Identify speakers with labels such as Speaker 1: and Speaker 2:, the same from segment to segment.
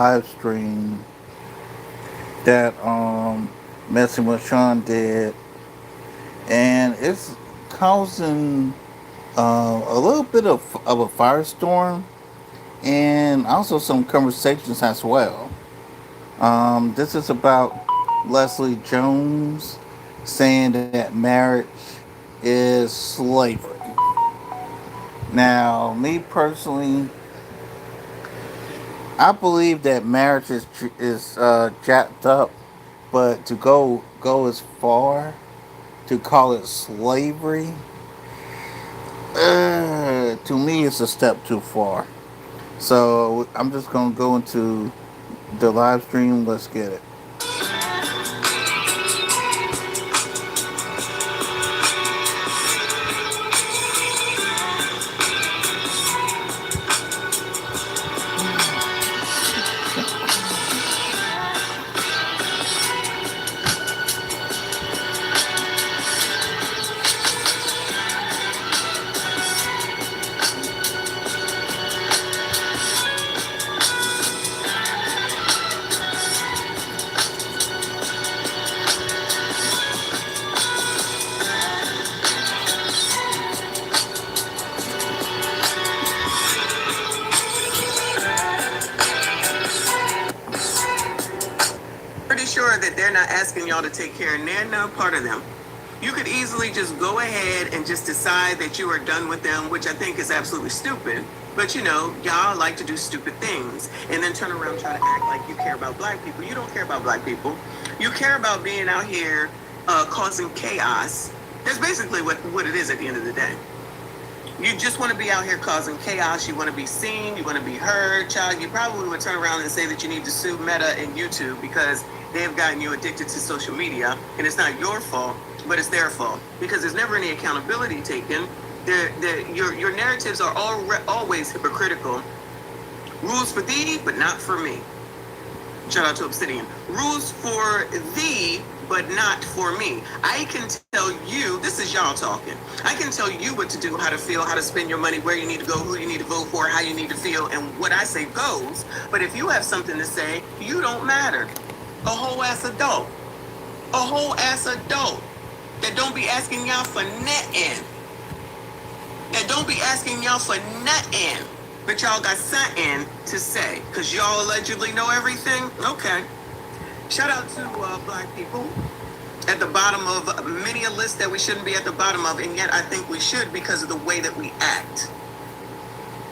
Speaker 1: live stream that Messing with Sean did, and it's causing a little bit of a firestorm and also some conversations as well. This is about Leslie Jones saying that marriage is slavery. Now, me personally, I believe that marriage is jacked up, but to go as far to call it slavery, to me, it's a step too far. So I'm just gonna go into the live stream. Let's get it.
Speaker 2: Pretty sure that they're not asking y'all to take care, and they're not part of them. You could easily just go ahead and just decide that you are done with them, which I think is absolutely stupid. But you know, y'all like to do stupid things and then turn around and try to act like you care about black people. You don't care about black people. You care about being out here causing chaos. That's basically what it is at the end of the day. You just want to be out here causing chaos. You want to be seen. You want to be heard. Child, you probably would turn around and say that you need to sue Meta and YouTube because they have gotten you addicted to social media. And it's not your fault, but it's their fault because there's never any accountability taken. Your narratives are always hypocritical. Rules for thee, but not for me. Shout out to Obsidian. Rules for thee, but not for me. I can tell you, this is y'all talking. I can tell you what to do, how to feel, how to spend your money, where you need to go, who you need to vote for, how you need to feel, and what I say goes. But if you have something to say, you don't matter. A whole ass adult. A whole ass adult that don't be asking y'all for nothing. That don't be asking y'all for nothing. But y'all got something to say. Because y'all allegedly know everything? Okay. Shout out to black people at the bottom of many a list that we shouldn't be at the bottom of, and yet I think we should because of the way that we act.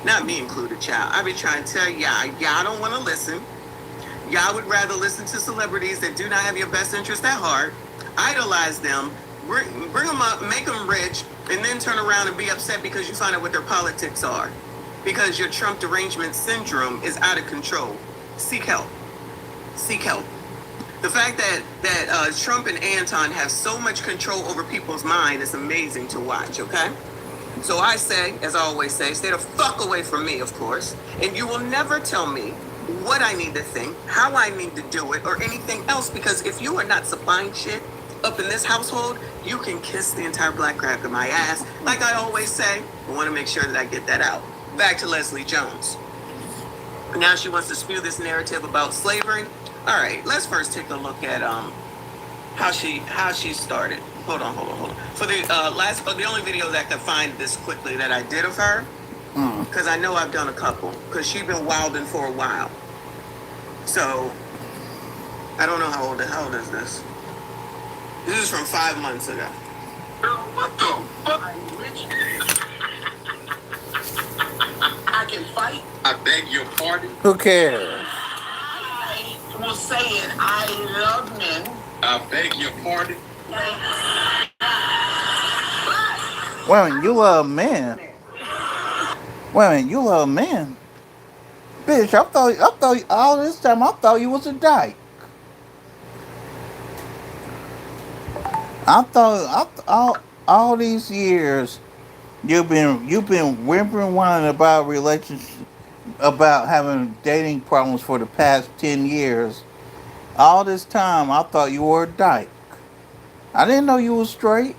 Speaker 2: Not me included, child. I be trying to tell y'all don't want to listen. Y'all would rather listen to celebrities that do not have your best interest at heart, idolize them, bring them up, make them rich, and then turn around and be upset because you find out what their politics are. Because your Trump derangement syndrome is out of control. Seek help. Seek help. The fact that Trump and Anton have so much control over people's mind is amazing to watch, okay? So I say, as I always say, stay the fuck away from me, of course. And you will never tell me what I need to think, how I need to do it, or anything else. Because if you are not supplying shit up in this household, you can kiss the entire black crack of my ass. Like I always say, I want to make sure that I get that out. Back to Leslie Jones. Now she wants to spew this narrative about slavery. All right, let's first take a look at how she started. Hold on. For the the only video that I could find this quickly that I did of her, because I know I've done a couple, because she's been wilding for a while. So I don't know how old is this. This is from 5 months ago. What the fuck? I can fight. I beg your pardon.
Speaker 1: Who cares?
Speaker 2: I was saying I love men.
Speaker 3: I beg your pardon.
Speaker 1: Well, you love men. Well, you love men. Bitch, I thought all this time I thought you was a dyke. All these years you've been whimpering whining about relationships, about having dating problems for the past 10 years. All this time I thought you were a dyke. I didn't know you was straight.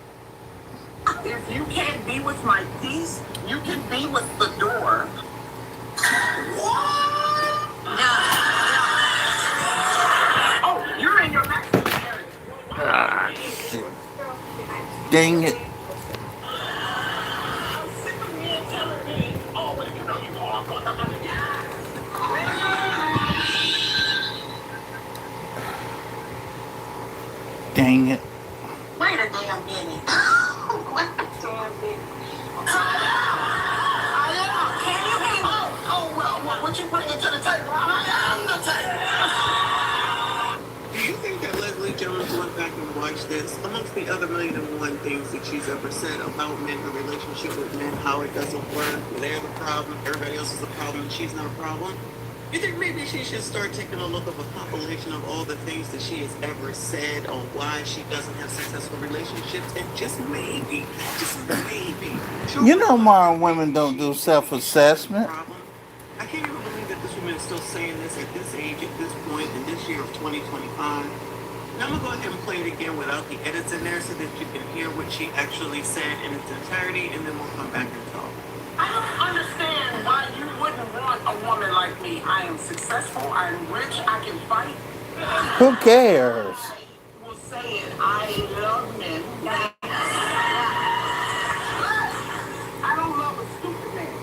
Speaker 2: If you can't be with my peace, you can be with the door. What? No.
Speaker 1: Dang it.
Speaker 2: I'm sick of men telling me, oh, well, you know, you all going to
Speaker 1: Dang it.
Speaker 2: wait a damn minute. Wait a damn minute. Can you be? Well, what you bringing to the table? I am the table. Do you think that Leslie Jones went back and watched this, amongst the other million and one things that she's ever said about men, her relationship with men, how it doesn't work, they're the problem, everybody else is the problem, and she's not a problem? You think maybe she should start taking a look of a compilation of all the things that she has ever said on why she doesn't have successful relationships, and just maybe,
Speaker 1: You know modern women don't do self-assessment.
Speaker 2: problem? I can't even believe that this woman is still saying this at this age, at this point, in this year of 2025. Now I'm gonna go ahead and play it again without the edits in there so that you can hear what she actually said in its entirety, and then we'll come back and talk. I don't understand why you wouldn't want a woman like me. I am successful, I'm rich, I can fight.
Speaker 1: Who cares?
Speaker 2: I will say it, I love men. I don't love a stupid man.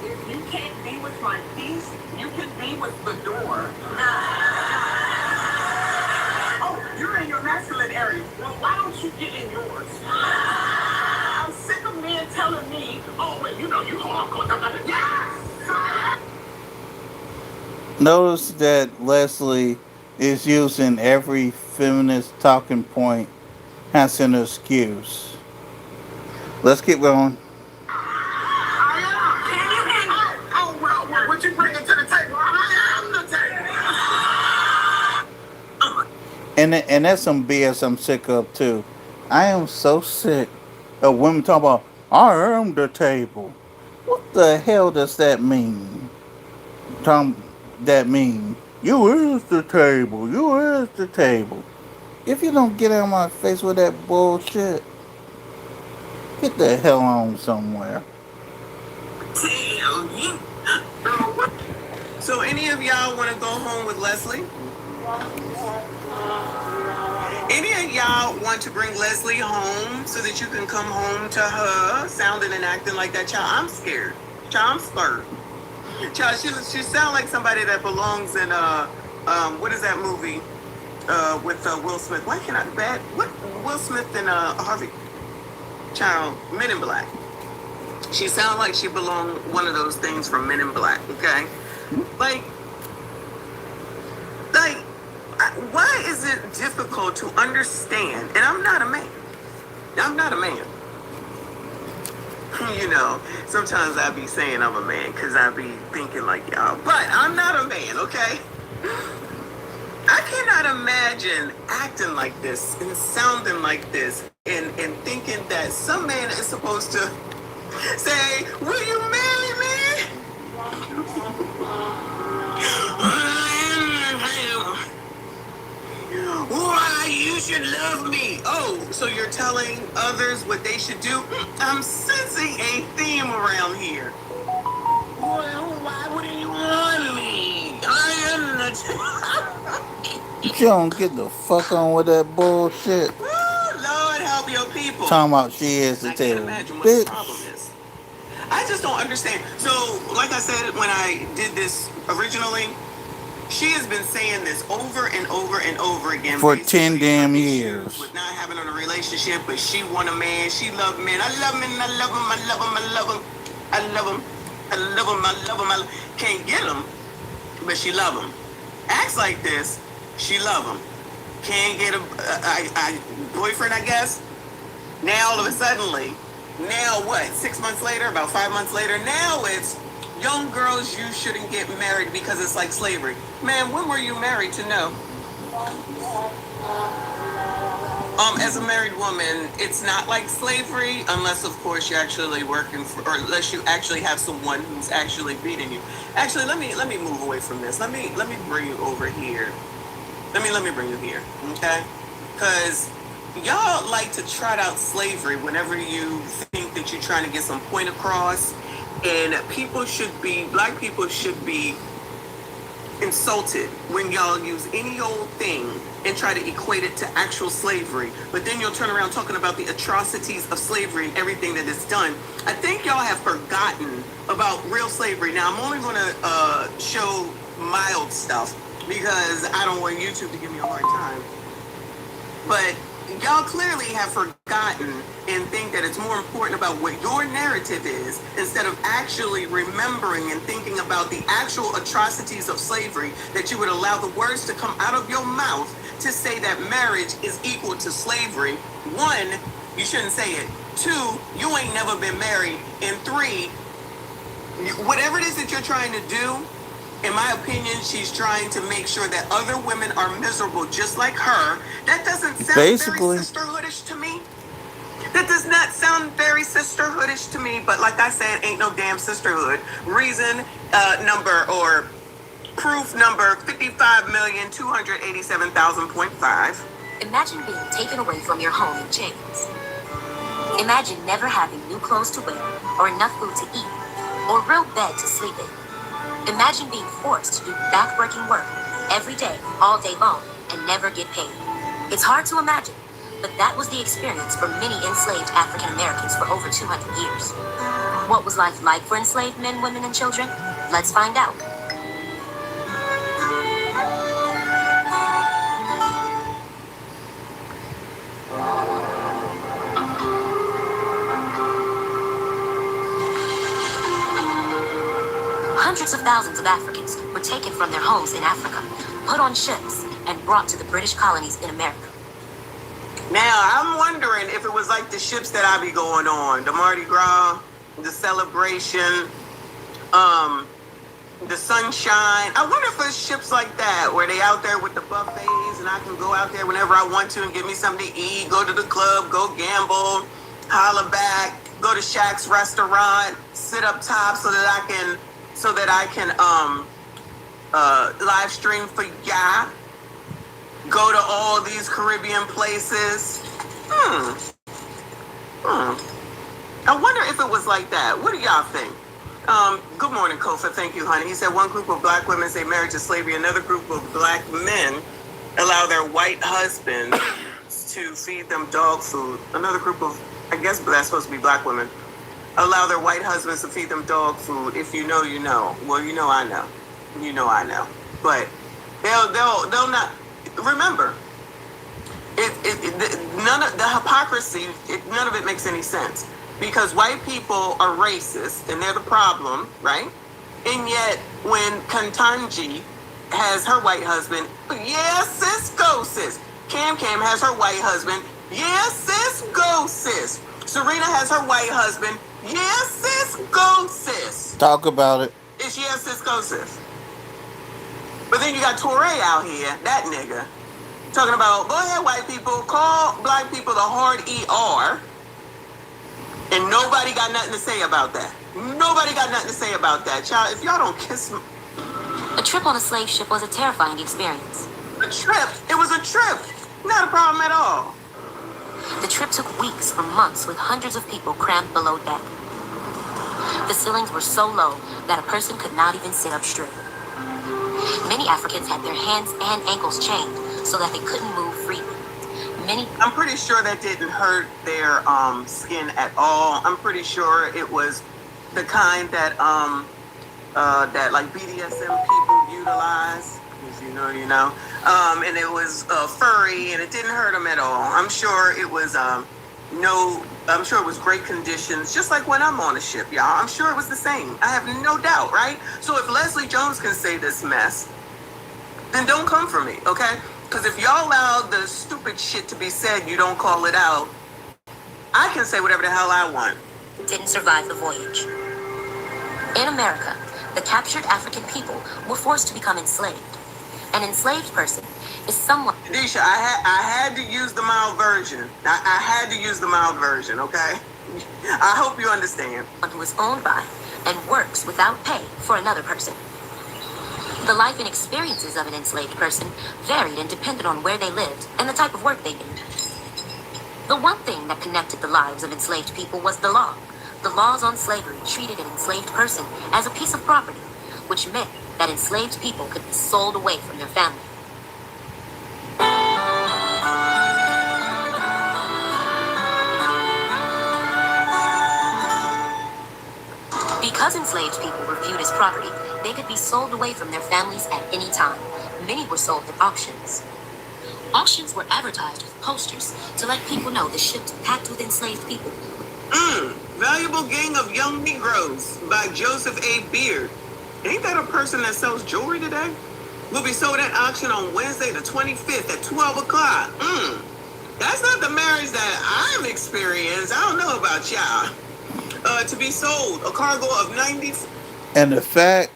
Speaker 2: If you can't be with my peace, you can be with the door. Oh, you're in your masculine area. Well, why don't you get in yours? I'm sick of men telling me, oh, well, you know, you all go. Yes!
Speaker 1: Notice that Leslie is using every feminist talking point as an excuse. Let's keep going.
Speaker 2: Well, what you bringing to the table? I am the table.
Speaker 1: And that's some BS I'm sick of too. I am so sick of women talking about I am the table. What the hell does that mean? Tom, that mean you is the table. You is the table. If you don't get out of my face with that bullshit, get the hell on somewhere.
Speaker 2: Tell you. So any of y'all want to go home with Leslie? Any of y'all want to bring Leslie home so that you can come home to her, sounding and acting like that? Child, I'm scared. Child, I'm scared. Child, she sound like somebody that belongs in what is that movie with Will Smith? Why can't I bad? What Will Smith and Harvey? Child, Men in Black. She sound like she belonged one of those things from Men in Black. Okay, like, why is it difficult to understand? And I'm not a man. I'm not a man. You know, sometimes I be saying I'm a man because I be thinking like y'all, but I'm not a man, okay? I cannot imagine acting like this and sounding like this and thinking that some man is supposed to say, will you marry me? Why you should love me? Oh, so you're telling others what they should do? I'm sensing a theme around here. Well, why wouldn't you want me? I am the.
Speaker 1: You don't get the fuck on with that bullshit.
Speaker 2: Lord help your people.
Speaker 1: Talking about she is the
Speaker 2: I can't
Speaker 1: table.
Speaker 2: imagine what the problem is. I just don't understand. So, like I said when I did this originally, she has been saying this over and over and over again
Speaker 1: For 10 damn years.
Speaker 2: with not having a relationship, but she want a man. She love men. I love men. I love them. I love them. I love them. I love them. I love them. I love them. I can't get them, but she love them. Acts like this, she love them. Can't get a boyfriend, I guess. Now all of a suddenly, now what? 6 months later, about 5 months later, now it's young girls, you shouldn't get married because it's like slavery. Man, when were you married to know? As a married woman, it's not like slavery unless, of course, you're actually working for, or unless you actually have someone who's actually beating you. Actually, let me move away from this. Let me bring you over here. Let me bring you here, okay? Because y'all like to trot out slavery whenever you think that you're trying to get some point across. And black people should be insulted when y'all use any old thing and try to equate it to actual slavery, but then you'll turn around talking about the atrocities of slavery and everything that is done. I think y'all have forgotten about real slavery. Now, I'm only going to show mild stuff because I don't want YouTube to give me a hard time. But y'all clearly have forgotten and think that it's more important about what your narrative is instead of actually remembering and thinking about the actual atrocities of slavery, that you would allow the words to come out of your mouth to say that marriage is equal to slavery. One, you shouldn't say it. Two, you ain't never been married. And three, whatever it is that you're trying to do, in my opinion, she's trying to make sure that other women are miserable just like her. That doesn't sound
Speaker 1: Basically.
Speaker 2: very sisterhoodish to me. That does not sound very sisterhoodish to me, but like I said, ain't no damn sisterhood. Reason number or proof number 55,287,000.5.
Speaker 3: Imagine being taken away from your home in chains. Imagine never having new clothes to wear, or enough food to eat, or a real bed to sleep in. Imagine being forced to do backbreaking work every day, all day long, and never get paid. It's hard to imagine, but that was the experience for many enslaved African Americans for over 200 years. What was life like for enslaved men, women, and children? Let's find out. Hundreds of thousands of Africans were taken from their homes in Africa, put on ships, and brought to the British colonies in America.
Speaker 2: Now, I'm wondering if it was like the ships that I be going on, the Mardi Gras, the celebration, the sunshine. I wonder if it's ships like that, where they out there with the buffets and I can go out there whenever I want to and get me something to eat, go to the club, go gamble, holla back, go to Shaq's restaurant, sit up top so that I can live stream for ya. Go to all these Caribbean places. I wonder if it was like that. What do y'all think? Good morning, Kofa. Thank you, honey. He said one group of black women say marriage is slavery. Another group of black men allow their white husbands to feed them dog food. Another group of, I guess that's supposed to be black women, allow their white husbands to feed them dog food. If you know, you know. Well, you know, I know. You know, I know. But they'll not. Remember, none of the hypocrisy. None of it makes any sense because white people are racist and they're the problem, right? And yet, when Kantanji has her white husband, yes, sis, go sis. Cam has her white husband, yes, sis, go sis. Serena has her white husband, yes, sis, go sis.
Speaker 1: Talk about it.
Speaker 2: It's yes, sis, go sis. But then you got Touré out here, that nigga, talking about, go ahead, white people, call black people the hard ER. And nobody got nothing to say about that. Nobody got nothing to say about that. Child, if y'all don't kiss me.
Speaker 3: A trip on a slave ship was a terrifying experience.
Speaker 2: A trip? It was a trip. Not a problem at all.
Speaker 3: The trip took weeks or months with hundreds of people crammed below deck. The ceilings were so low that a person could not even sit up straight. Many Africans had their hands and ankles chained so that they couldn't move freely.
Speaker 2: I'm pretty sure that didn't hurt their skin at all. I'm pretty sure it was the kind that that like BDSM people utilize. If you know, you know. And it was furry and it didn't hurt them at all. I'm sure it was I'm sure it was great conditions, just like when I'm on a ship, y'all. I'm sure it was the same. I have no doubt, right? So if Leslie Jones can say this mess, then don't come for me, okay? Because if y'all allow the stupid shit to be said, you don't call it out, I can say whatever the hell I want.
Speaker 3: Didn't survive the voyage. In America, the captured African people were forced to become enslaved. An enslaved person is someone...
Speaker 2: Deisha, I had to use the mild version. I had to use the mild version, okay? I hope you understand.
Speaker 3: Who is owned by and works without pay for another person. The life and experiences of an enslaved person varied and depended on where they lived and the type of work they did. The one thing that connected the lives of enslaved people was the law. The laws on slavery treated an enslaved person as a piece of property, which meant that enslaved people could be sold away from their family. Because enslaved people were viewed as property, they could be sold away from their families at any time. Many were sold at auctions. Auctions were advertised with posters to let people know the ships packed with enslaved people.
Speaker 2: Valuable Gang of Young Negroes by Joseph A. Beard. Ain't that a person that sells jewelry today? Will be sold at auction on Wednesday the 25th at 12 o'clock. That's not the marriage that I'm experienced. I don't know about y'all. To be sold, a cargo of 90.
Speaker 1: And the fact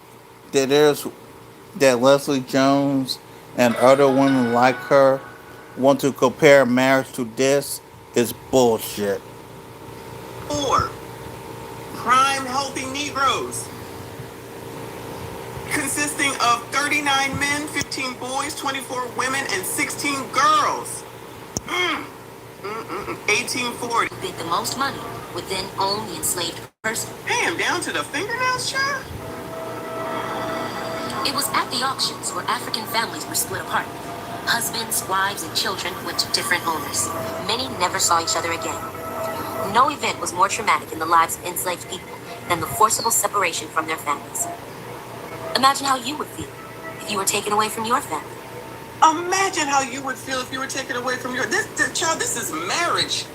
Speaker 1: that that Leslie Jones and other women like her want to compare marriage to this is bullshit.
Speaker 2: 4 prime healthy Negroes, consisting of 39 men, 15 boys, 24 women, and 16 girls. 1840.
Speaker 3: Bid the most money would then own the enslaved person.
Speaker 2: Damn, down to the fingernails, child?
Speaker 3: It was at the auctions where African families were split apart. Husbands, wives, and children went to different owners. Many never saw each other again. No event was more traumatic in the lives of enslaved people than the forcible separation from their families. Imagine how you would feel if you were taken away from your family.
Speaker 2: Imagine how you would feel if you were taken away from your... Child, this is marriage.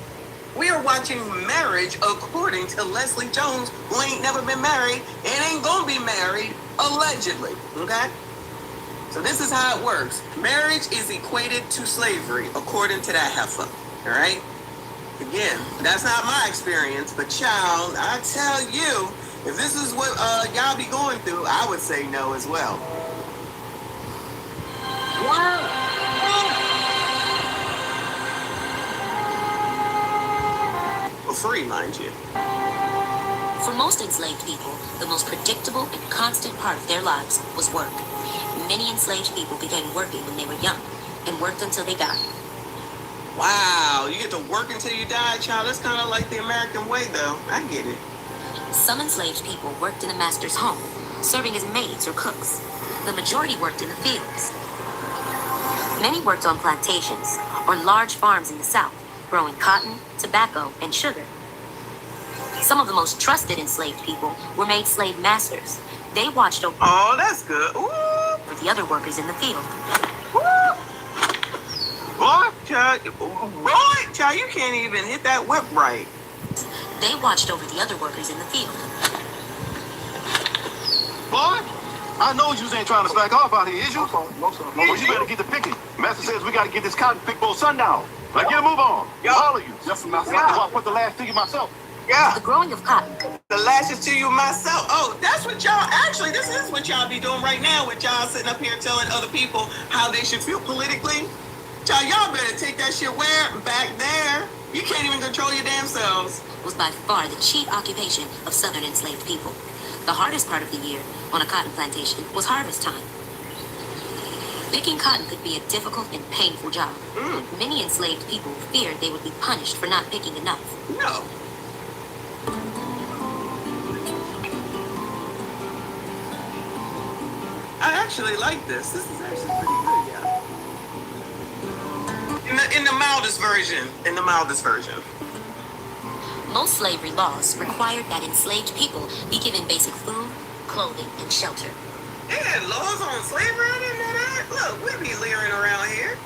Speaker 2: We are watching Marriage according to Leslie Jones, who ain't never been married and ain't gonna be married, allegedly, okay? So this is how it works. Marriage is equated to slavery, according to that heifer, all right? Again, that's not my experience, but child, I tell you, if this is what y'all be going through, I would say no as well. For free, mind you.
Speaker 3: For most enslaved people, the most predictable and constant part of their lives was work. Many enslaved people began working when they were young and worked until they died.
Speaker 2: Wow, you get to work until you die, child. That's kind of like the American way, though. I get it.
Speaker 3: Some enslaved people worked in a master's home, serving as maids or cooks. The majority worked in the fields. Many worked on plantations or large farms in the South, growing cotton, tobacco, and sugar. Some of the most trusted enslaved people were made slave masters. They watched over
Speaker 2: Oh, that's good. Ooh.
Speaker 3: the other workers in the field.
Speaker 2: Boy, child, you can't even hit that whip right.
Speaker 3: They watched over the other workers in the field.
Speaker 4: Boy, I know you ain't trying to slack off out here, is you? Well, you better get to picking. Master says we got to get this cotton picked before sundown. Now get a move on.
Speaker 2: Yeah.
Speaker 4: All of you. Yes, Master. I'll put the last figure myself.
Speaker 2: Yeah.
Speaker 3: The growing of cotton.
Speaker 2: The lashes to you myself. Oh, that's what y'all, actually, this is what y'all be doing right now with y'all sitting up here telling other people how they should feel politically. Y'all better take that shit where? Back there. You can't even control your damn selves.
Speaker 3: Was by far the chief occupation of southern enslaved people. The hardest part of the year on a cotton plantation was harvest time. Picking cotton could be a difficult and painful job. Many enslaved people feared they would be punished for not picking enough.
Speaker 2: No. I actually like this. This is actually pretty good, yeah. In the mildest version. In the mildest version.
Speaker 3: Most slavery laws required that enslaved people be given basic food, clothing, and shelter.
Speaker 2: They had laws on slavery? I didn't know that. Look, we be leering around here.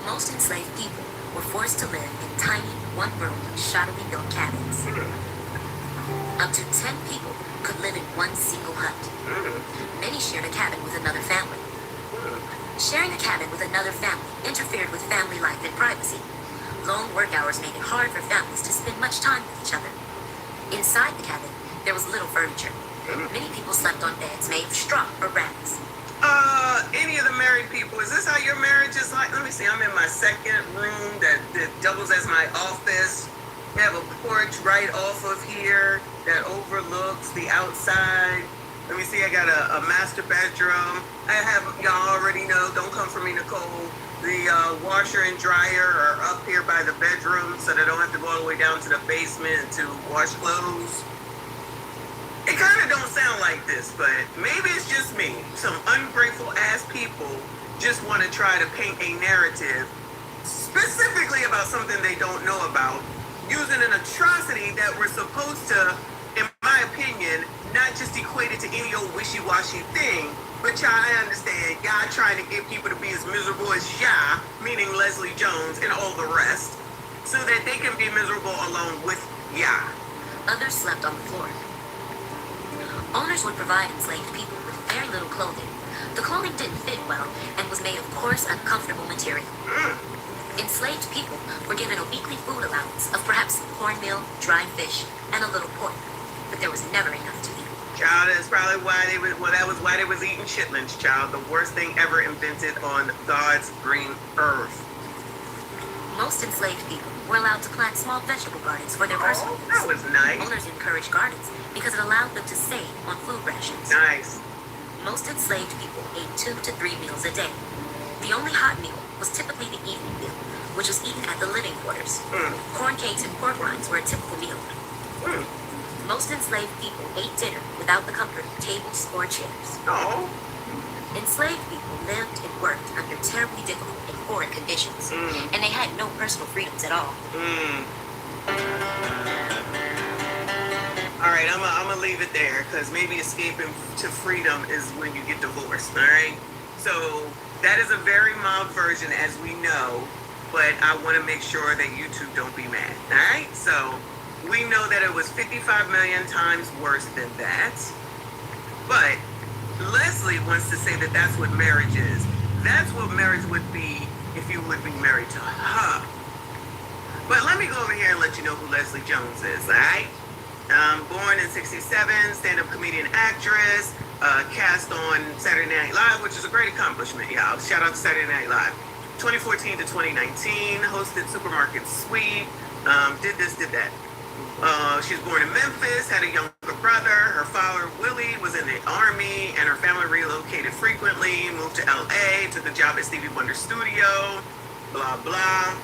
Speaker 3: Most enslaved people were forced to live in tiny, one-room, shoddily built cabins. Up to 10 people could live in one single hut. Many shared a cabin with another family. Sharing a cabin with another family interfered with family life and privacy. Long work hours made it hard for families to spend much time with each other. Inside the cabin, there was little furniture. Many people slept on beds made of straw or rags.
Speaker 2: Any of the married people, is this how your marriage is like? Let me see, I'm in my second room that doubles as my office. We have a porch right off of here that overlooks the outside. Let me see, I got a master bedroom. I have, y'all already know, don't come for me, Nicole. The washer and dryer are up here by the bedroom, so they don't have to go all the way down to the basement to wash clothes. It kind of don't sound like this, but maybe it's just me. Some ungrateful ass people just want to try to paint a narrative specifically about something they don't know about, using an atrocity that we're supposed to, in my opinion, not just equate it to any old wishy-washy thing, but y'all, I understand God trying to get people to be as miserable as Yah, meaning Leslie Jones and all the rest, so that they can be miserable along with Yah.
Speaker 3: Others slept on the floor. Owners would provide enslaved people with very little clothing. The clothing didn't fit well and was made of coarse, uncomfortable material. Enslaved people were given a weekly food allowance of perhaps some cornmeal, dried fish, and a little pork, but there was never enough to eat.
Speaker 2: Child, that's probably why they was, well, that was why they was eating chitlins, child. The worst thing ever invented on God's green earth.
Speaker 3: Most enslaved people were allowed to plant small vegetable gardens for their personal use.
Speaker 2: That was nice.
Speaker 3: Owners encouraged gardens because it allowed them to save on food rations.
Speaker 2: Nice.
Speaker 3: Most enslaved people ate 2 to 3 meals a day. The only hot meal was typically the evening meal, which was eaten at the living quarters. Corn cakes and pork rinds were a typical meal. Most enslaved people ate dinner without the comfort of tables or chairs.
Speaker 2: Oh.
Speaker 3: Enslaved people lived and worked under terribly difficult and horrid conditions, and they had no personal freedoms at all.
Speaker 2: All right, I'm gonna leave it there because maybe escaping to freedom is when you get divorced. All right, so that is a very mild version, as we know, but I want to make sure that you two don't be mad. All right, so we know that it was 55 million times worse than that, but Leslie wants to say that that's what marriage is. That's what marriage would be if you would be married to her. But let me go over here and let you know who Leslie Jones is, all right? Born in 67, stand-up comedian actress, cast on Saturday Night Live, which is a great accomplishment, y'all. Shout out to Saturday Night Live. 2014 to 2019, hosted Supermarket Sweep, did this, did that. She was born in Memphis, had a younger brother. Her father, Willie, was in the Army, and her family relocated frequently, moved to LA, took a job at Stevie Wonder Studio, blah, blah.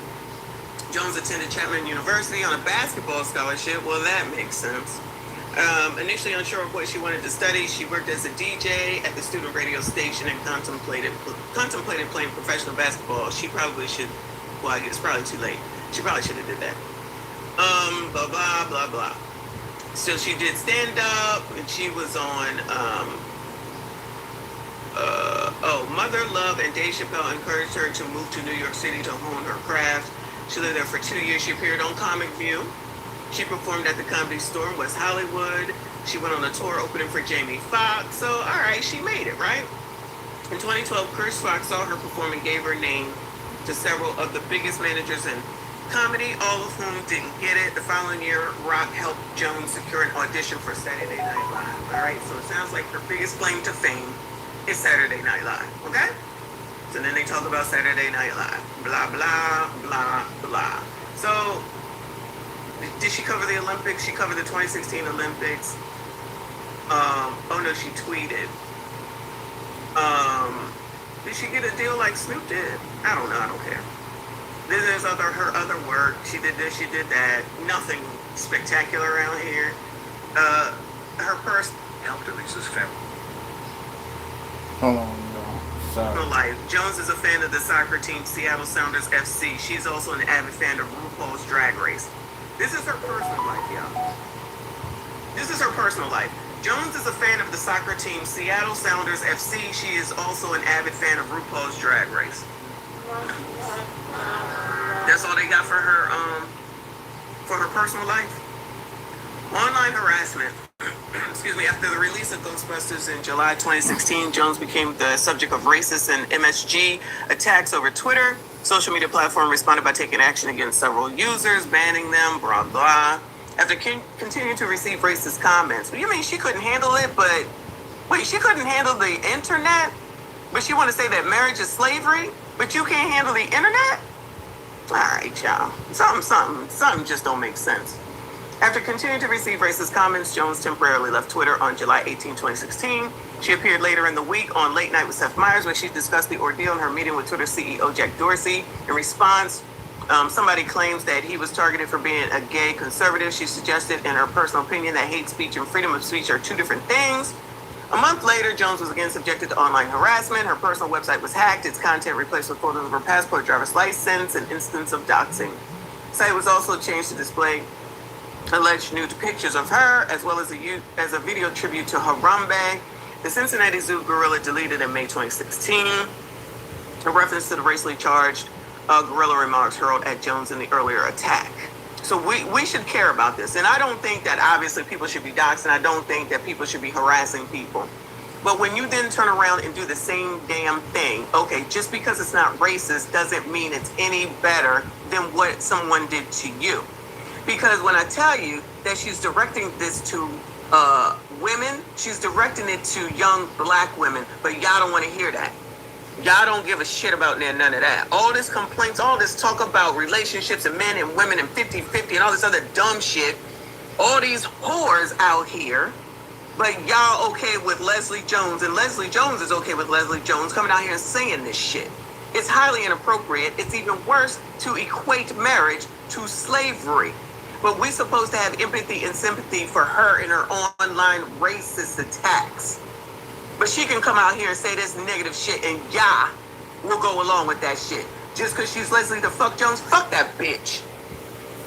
Speaker 2: Jones attended Chapman University on a basketball scholarship. Well, that makes sense. Initially unsure of what she wanted to study, she worked as a DJ at the student radio station and contemplated playing professional basketball. She probably should, well, it's probably too late. She probably should have did that. Blah, blah, blah, blah. So she did stand-up, and she was on, Mother Love and Dave Chappelle encouraged her to move to New York City to hone her craft. She lived there for 2 years. She appeared on Comic View. She performed at the Comedy Store in West Hollywood. She went on a tour opening for Jamie Foxx. So, all right, she made it, right? In 2012, Chris Fox saw her perform and gave her name to several of the biggest managers in comedy, all of whom didn't get it. The following year, Rock helped Jones secure an audition for Saturday Night Live. All right, so it sounds like her biggest claim to fame is Saturday Night Live, okay? So then they talk about Saturday Night Live. Blah, blah, blah, blah. So, did she cover the Olympics? She covered the 2016 Olympics. Oh no, she tweeted. Did she get a deal like Snoop did? I don't know, I don't care. This is her other work. She did this, she did that. Nothing spectacular around here. Her personal
Speaker 1: Hold on, y'all. Sorry.
Speaker 2: life. Jones is a fan of the soccer team Seattle Sounders FC. She's also an avid fan of RuPaul's Drag Race. This is her personal life, y'all. This is her personal life. Jones is a fan of the soccer team Seattle Sounders FC. She is also an avid fan of RuPaul's Drag Race. That's all they got for her personal life. Online harassment. Excuse me. After the release of Ghostbusters in July 2016, Jones became the subject of racist and MSG attacks over Twitter. Social media platform responded by taking action against several users, banning them, blah, blah. After continuing to receive racist comments. You mean she couldn't handle it, but... Wait, she couldn't handle the internet? But she want to say that marriage is slavery? But you can't handle the internet? All right, y'all. Something just don't make sense. After continuing to receive racist comments, Jones temporarily left Twitter on July 18, 2016. She appeared later in the week on Late Night with Seth Meyers, where she discussed the ordeal in her meeting with Twitter CEO Jack Dorsey. In response, Somebody claims that he was targeted for being a gay conservative. She suggested in her personal opinion that hate speech and freedom of speech are two different things. A month later, Jones was again subjected to online harassment. Her personal website was hacked. Its content replaced with photos of her passport, driver's license, and instance of doxing. The site was also changed to display alleged nude pictures of her, as well as a video tribute to Harambe, the Cincinnati Zoo gorilla deleted in May 2016. A reference to the racially charged gorilla remarks hurled at Jones in the earlier attack. So we should care about this. And I don't think that obviously people should be doxxed, and I don't think that people should be harassing people. But when you then turn around and do the same damn thing, okay, just because it's not racist doesn't mean it's any better than what someone did to you. Because when I tell you that she's directing this to women, she's directing it to young black women, but y'all don't want to hear that. Y'all don't give a shit about none of that. All this complaints, all this talk about relationships and men and women and 50-50 and all this other dumb shit. All these whores out here, but y'all okay with Leslie Jones, and Leslie Jones is okay with Leslie Jones coming out here and saying this shit. It's highly inappropriate. It's even worse to equate marriage to slavery. But we're supposed to have empathy and sympathy for her and her online racist attacks. But she can come out here and say this negative shit, and y'all will go along with that shit. Just because she's Leslie the fuck Jones, fuck that bitch.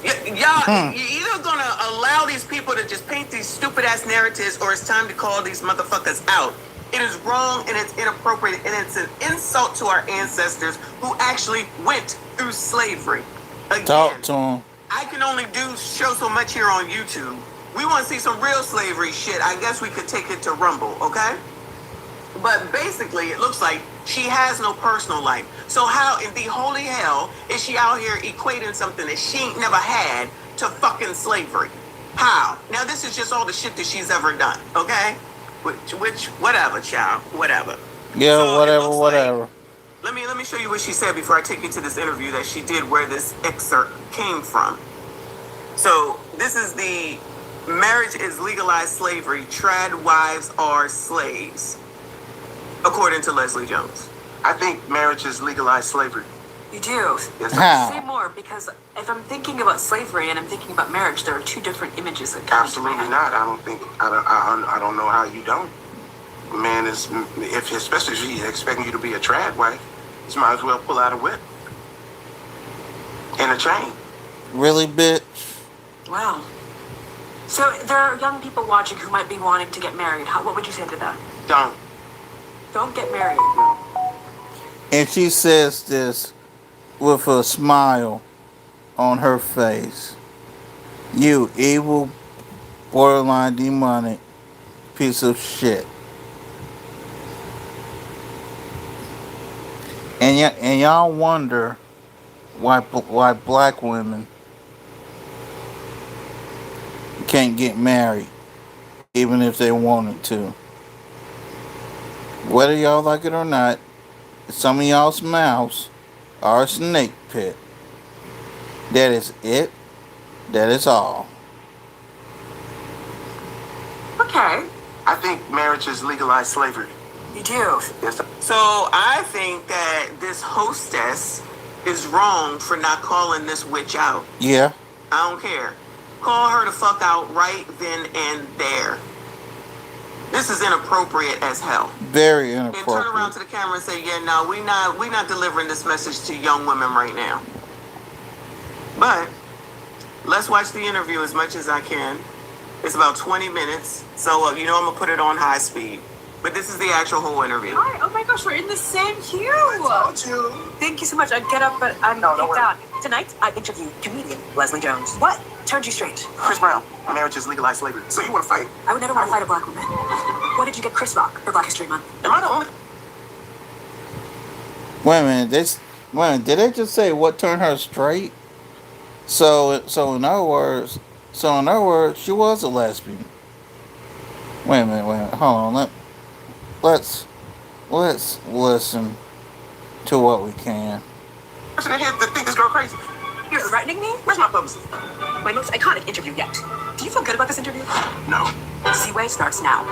Speaker 2: Y'all, you're either going to allow these people to just paint these stupid ass narratives, or it's time to call these motherfuckers out. It is wrong, and it's inappropriate, and it's an insult to our ancestors who actually went through slavery. Again,
Speaker 1: talk to them.
Speaker 2: I can only show so much here on YouTube. We want to see some real slavery shit. I guess we could take it to Rumble, okay? But basically, it looks like she has no personal life. So how in the holy hell is she out here equating something that she ain't never had to fucking slavery? How? Now, this is just all the shit that she's ever done, okay? Which whatever, child, whatever.
Speaker 1: Yeah,
Speaker 2: So
Speaker 1: whatever.
Speaker 2: Let me show you what she said before I take you to this interview that she did where this excerpt came from. So this is the marriage is legalized slavery. Trad wives are slaves, according to Leslie Jones.
Speaker 4: I think marriage is legalized slavery.
Speaker 5: You do?
Speaker 4: Yes,
Speaker 1: How?
Speaker 5: Say more, because if I'm thinking about slavery and I'm thinking about marriage, there are two different images that come into my
Speaker 4: absolutely
Speaker 5: head.
Speaker 4: not. I don't know how you don't. Man is, especially if he's expecting you to be a trad wife, you might as well pull out a whip and a chain.
Speaker 1: Really, bitch?
Speaker 5: Wow. So there are young people watching who might be wanting to get married. What would you say to that?
Speaker 4: Don't
Speaker 5: get married.
Speaker 1: And she says this with a smile on her face. You evil, borderline demonic piece of shit. And y'all wonder why black women can't get married even if they wanted to. Whether y'all like it or not, some of y'all's mouths are a snake pit. That is it. That is all.
Speaker 5: Okay.
Speaker 4: I think marriage is legalized slavery.
Speaker 5: You do?
Speaker 4: Yes.
Speaker 2: So I think that this hostess is wrong for not calling this witch out.
Speaker 1: Yeah.
Speaker 2: I don't care. Call her the fuck out right then and there. This is inappropriate as hell.
Speaker 1: Very
Speaker 2: And turn around
Speaker 1: inappropriate.
Speaker 2: to the camera and say, yeah, no, we not delivering this message to young women right now. But let's watch the interview as much as I can. It's about 20 minutes, so I'm gonna put it on high speed. But this is the actual whole interview.
Speaker 5: Hi. Oh my gosh, we're in the same queue.
Speaker 4: Told you.
Speaker 5: Thank you so much. I'd get up, but I'm
Speaker 4: No, don't
Speaker 5: kicked
Speaker 4: worry.
Speaker 5: out. Tonight, I interviewed comedian Leslie Jones. What turned you straight?
Speaker 4: Chris Brown, marriage is legalized slavery. So you want to fight?
Speaker 5: I would never want to fight a black woman. What did you get Chris Rock for Black History Month?
Speaker 4: Am I the only?
Speaker 1: Wait a minute. Did they just say what turned her straight? So in other words, she was a lesbian. Wait a minute. Hold on. Let's listen to what we can.
Speaker 4: person in here that think this girl crazy?
Speaker 5: You're threatening me?
Speaker 4: Where's my publicist?
Speaker 5: My most iconic interview yet. Do you feel good about this interview?
Speaker 4: No.
Speaker 5: Z-Way starts now.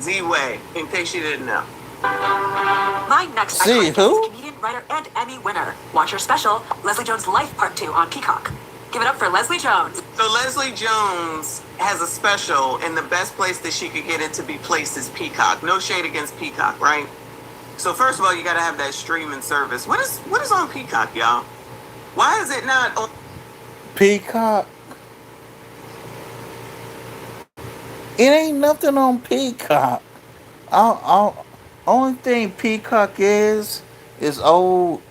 Speaker 2: Z-Way, in case you didn't know.
Speaker 5: My next
Speaker 1: See,
Speaker 5: iconic guest
Speaker 1: who?
Speaker 5: is comedian, writer, and Emmy winner. Watch her special, Leslie Jones' Life Part 2 on Peacock. Give it up for Leslie Jones.
Speaker 2: So Leslie Jones has a special, and the best place that she could get it to be placed is Peacock. No shade against Peacock, right? So first of all, you got to have that streaming service. What is on Peacock, y'all? Why is it not on?
Speaker 1: Peacock. It ain't nothing on Peacock. Only thing Peacock is old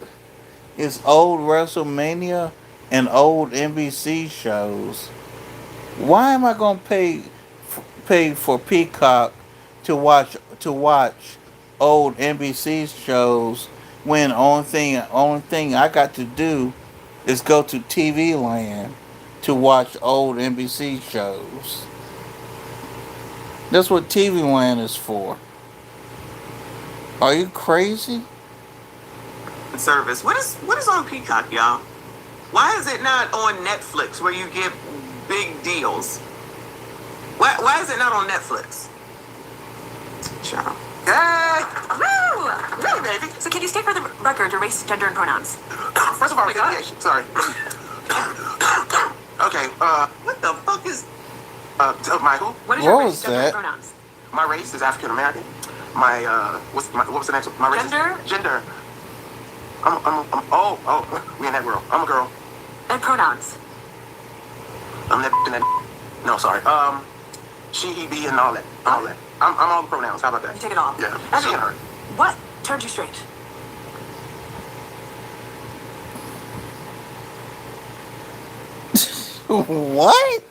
Speaker 1: WrestleMania and old NBC shows. Why am I gonna pay for Peacock to watch old NBC shows when only thing I got to do is go to TV Land to watch old NBC shows? That's what TV Land is for. Are you crazy?
Speaker 2: Service. What is on Peacock, y'all? Why is it not on Netflix where you get big deals? Why is it not on Netflix? Child.
Speaker 4: Hey!
Speaker 5: Woo!
Speaker 4: Hey, baby.
Speaker 5: So can you state for the record your race, gender, and pronouns?
Speaker 4: First of all,
Speaker 5: God.
Speaker 4: yeah, sorry. Okay,
Speaker 2: What the fuck is?
Speaker 4: my who?
Speaker 5: What is your
Speaker 1: What
Speaker 5: race,
Speaker 1: was
Speaker 5: gender,
Speaker 1: that?
Speaker 5: and pronouns?
Speaker 4: My race is African American. What was the next one? My race
Speaker 5: Gender?
Speaker 4: is gender. We in that world. I'm a girl.
Speaker 5: And pronouns.
Speaker 4: I'm that. No, sorry. She, he, be, and all that. All that. I'm all the pronouns. How about that?
Speaker 5: You take it all.
Speaker 4: Yeah.
Speaker 5: And
Speaker 4: She and her.
Speaker 5: what turned you straight?
Speaker 1: What?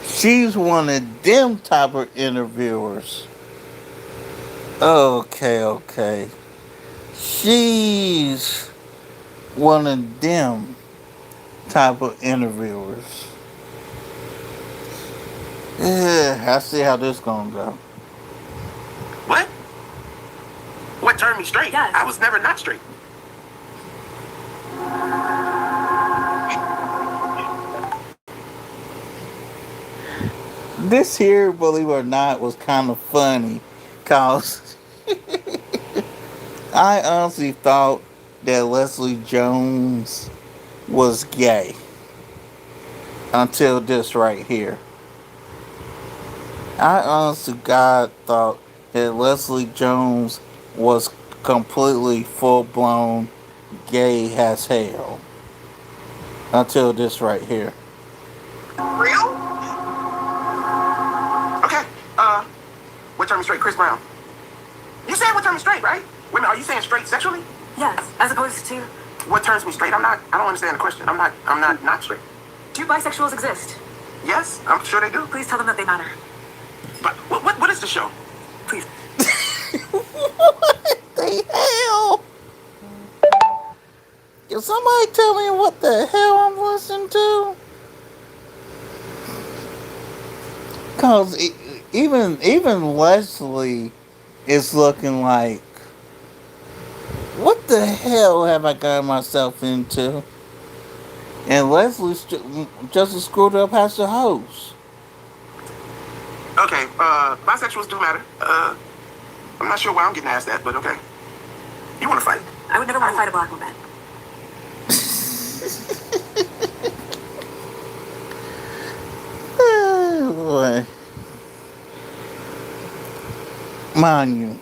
Speaker 1: She's one of them type of interviewers. Okay. She's one of them type of interviewers. Yeah, I see how this gonna go.
Speaker 4: What? What turned me straight?
Speaker 5: Yes.
Speaker 4: I was never not straight.
Speaker 1: This here, believe it or not, was kind of funny, cause I honestly thought that Leslie Jones was gay until this right here. I honestly God thought that Leslie Jones was completely full blown gay as hell until this right here.
Speaker 2: Real?
Speaker 4: Okay. What turned me straight? Chris Brown. You said what turned me straight, right? Wait a minute, are you saying straight sexually?
Speaker 5: Yes, as opposed to,
Speaker 4: What turns me straight? I don't understand the question. I'm not straight.
Speaker 5: do bisexuals exist?
Speaker 4: Yes, I'm sure they do.
Speaker 5: Please tell them that they matter.
Speaker 4: But what is the show?
Speaker 5: Please.
Speaker 1: What the hell? Can somebody tell me what the hell I'm listening to? Cause even Leslie is looking like, what the hell have I got myself into? And Leslie's just as screwed up as the host.
Speaker 4: Okay, bisexuals do matter. I'm not sure why I'm getting asked that, but okay. You want to fight?
Speaker 5: I would never want to fight a black woman.
Speaker 1: Oh, boy. Mind you,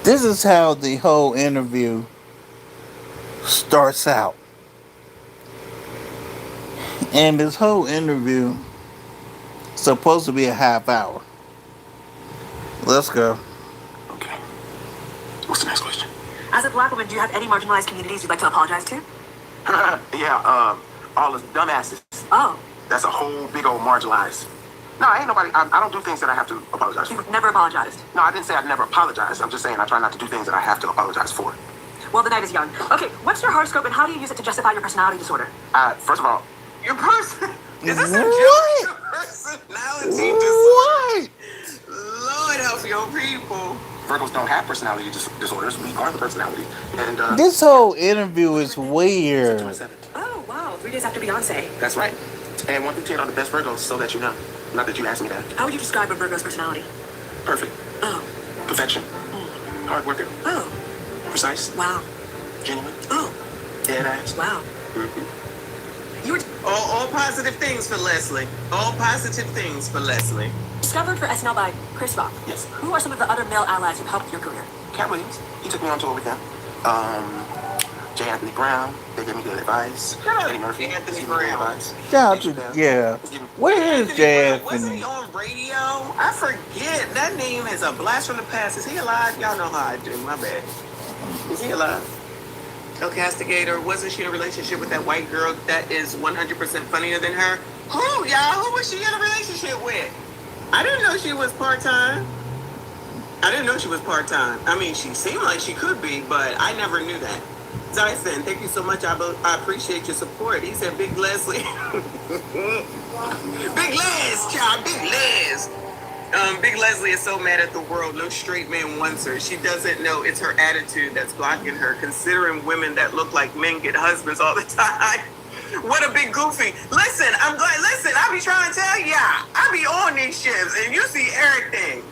Speaker 1: this is how the whole interview starts out. And this whole interview is supposed to be a half hour. Let's go.
Speaker 4: Okay. What's the next question?
Speaker 5: As a black woman, do you have any marginalized communities you'd like to apologize to?
Speaker 4: Yeah, all the dumbasses.
Speaker 5: Oh,
Speaker 4: That's a whole big old marginalized. No, ain't nobody. I don't do things that I have to apologize for.
Speaker 5: you've never apologized.
Speaker 4: No, I didn't say I'd never apologize. I'm just saying I try not to do things that I have to apologize for.
Speaker 5: Well, the night is young. Okay, what's your horoscope and how do you use it to justify your personality disorder?
Speaker 4: First of all,
Speaker 2: Your person? Is this a
Speaker 1: What?
Speaker 2: joke? Personality disorder?
Speaker 1: What?
Speaker 2: Lord help your people.
Speaker 4: Virgos don't have personality disorders. We are the personality. And
Speaker 1: This whole interview is weird.
Speaker 4: 27.
Speaker 5: Oh, wow, 3 days after Beyonce.
Speaker 4: That's right. And 1 through 10 are the best Virgos, so that you know. Not that you asked me that.
Speaker 5: How would you describe a Virgo's personality?
Speaker 4: Perfect.
Speaker 5: Oh,
Speaker 4: Perfection. hard worker,
Speaker 5: Oh,
Speaker 4: precise,
Speaker 5: wow.
Speaker 4: genuine,
Speaker 5: Oh,
Speaker 4: dead ass.
Speaker 5: wow. You were
Speaker 2: All positive things for Leslie. All positive things for Leslie.
Speaker 5: discovered for SNL by Chris Rock.
Speaker 4: Yes.
Speaker 5: Who are some of the other male allies who helped your career?
Speaker 4: Cat Williams, he took me on tour with them. J. Anthony Brown, they gave me good advice.
Speaker 2: Shut up,
Speaker 4: Eddie Murphy,
Speaker 2: J. Anthony
Speaker 4: he gave me good
Speaker 2: Brown.
Speaker 4: advice.
Speaker 1: Shout out
Speaker 4: Dave
Speaker 1: to,
Speaker 4: Chappelle,
Speaker 1: yeah.
Speaker 4: he's giving-
Speaker 1: Where is Jay
Speaker 2: Wasn't he
Speaker 1: Anthony?
Speaker 2: on radio? I forget. That name is a blast from the past. Is he alive? Y'all know how I do. My bad. Is he alive? El Castigator. Wasn't she in a relationship with that white girl that is 100% funnier than her? Who, y'all? Who was she in a relationship with? I didn't know she was part-time. I didn't know she was part-time. I mean, she seemed like she could be, but I never knew that. Dyson, thank you so much. I appreciate your support. He said, Big Leslie. Big Les, child, Big Les. Big Leslie is so mad at the world. No straight man wants her. She doesn't know it's her attitude that's blocking her. Considering women that look like men get husbands all the time. What a big goofy. Listen, I'm glad. Listen, I be trying to tell y'all. I be on these ships and you see everything.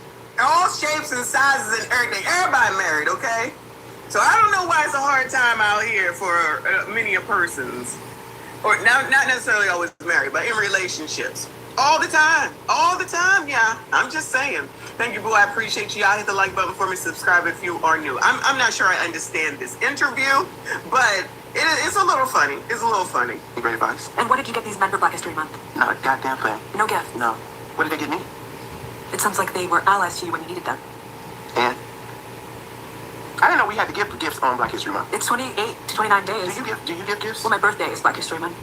Speaker 2: All shapes and sizes and everything. Everybody married, okay? So I don't know why it's a hard time out here for many a persons. Or not necessarily always married, but in relationships. All the time, yeah. I'm just saying. Thank you, boo. I appreciate you. Y'all hit the like button for me. Subscribe if you are new. I'm not sure I understand this interview, but it's a little funny. It's a little funny.
Speaker 4: Great advice.
Speaker 5: And what did you get these men for Black History Month?
Speaker 4: Not a goddamn thing.
Speaker 5: No gift.
Speaker 4: No. What did they get me?
Speaker 5: It sounds like they were allies to you when you needed them.
Speaker 4: And I didn't know we had to give gifts on Black History Month.
Speaker 5: It's 28 to 29 days.
Speaker 4: Do you give gifts?
Speaker 5: Well, my birthday is Black History Month.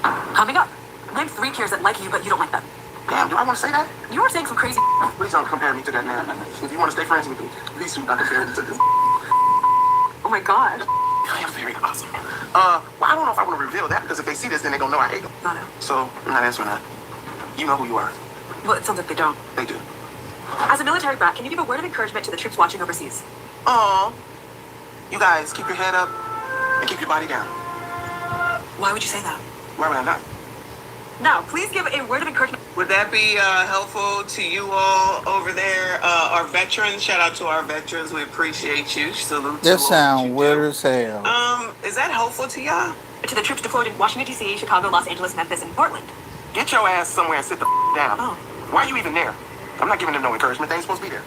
Speaker 5: Coming up. Name 3 peers that like you, but you don't like them.
Speaker 4: Damn, do I want to say that?
Speaker 5: You were saying some crazy.
Speaker 4: Please don't compare me to that man. If you want to stay friends with me, please do not compare me to this.
Speaker 5: Oh my god.
Speaker 4: I am very awesome. Well, I don't know if I want to reveal that because if they see this, then they're going to know I hate them.
Speaker 5: No, no.
Speaker 4: So, I'm not answering that. You know who you are.
Speaker 5: Well, it sounds like they don't.
Speaker 4: They do.
Speaker 5: As a military brat, can you give a word of encouragement to the troops watching overseas?
Speaker 4: Oh, you guys keep your head up and keep your body down.
Speaker 5: Why would you say that?
Speaker 4: Why would I not?
Speaker 5: Now, please give a word of encouragement.
Speaker 2: Would that be helpful to you all over there? Our veterans, shout out to our veterans. We appreciate you. Salute to
Speaker 1: That
Speaker 2: all
Speaker 1: sound
Speaker 2: you
Speaker 1: weird
Speaker 2: do.
Speaker 1: as hell.
Speaker 2: Is that helpful to y'all?
Speaker 5: To the troops deployed in Washington, D.C., Chicago, Los Angeles, Memphis, and Portland.
Speaker 4: Get your ass somewhere and sit the down.
Speaker 5: Oh.
Speaker 4: Why are you even there? I'm not giving them no encouragement. They ain't supposed to be there.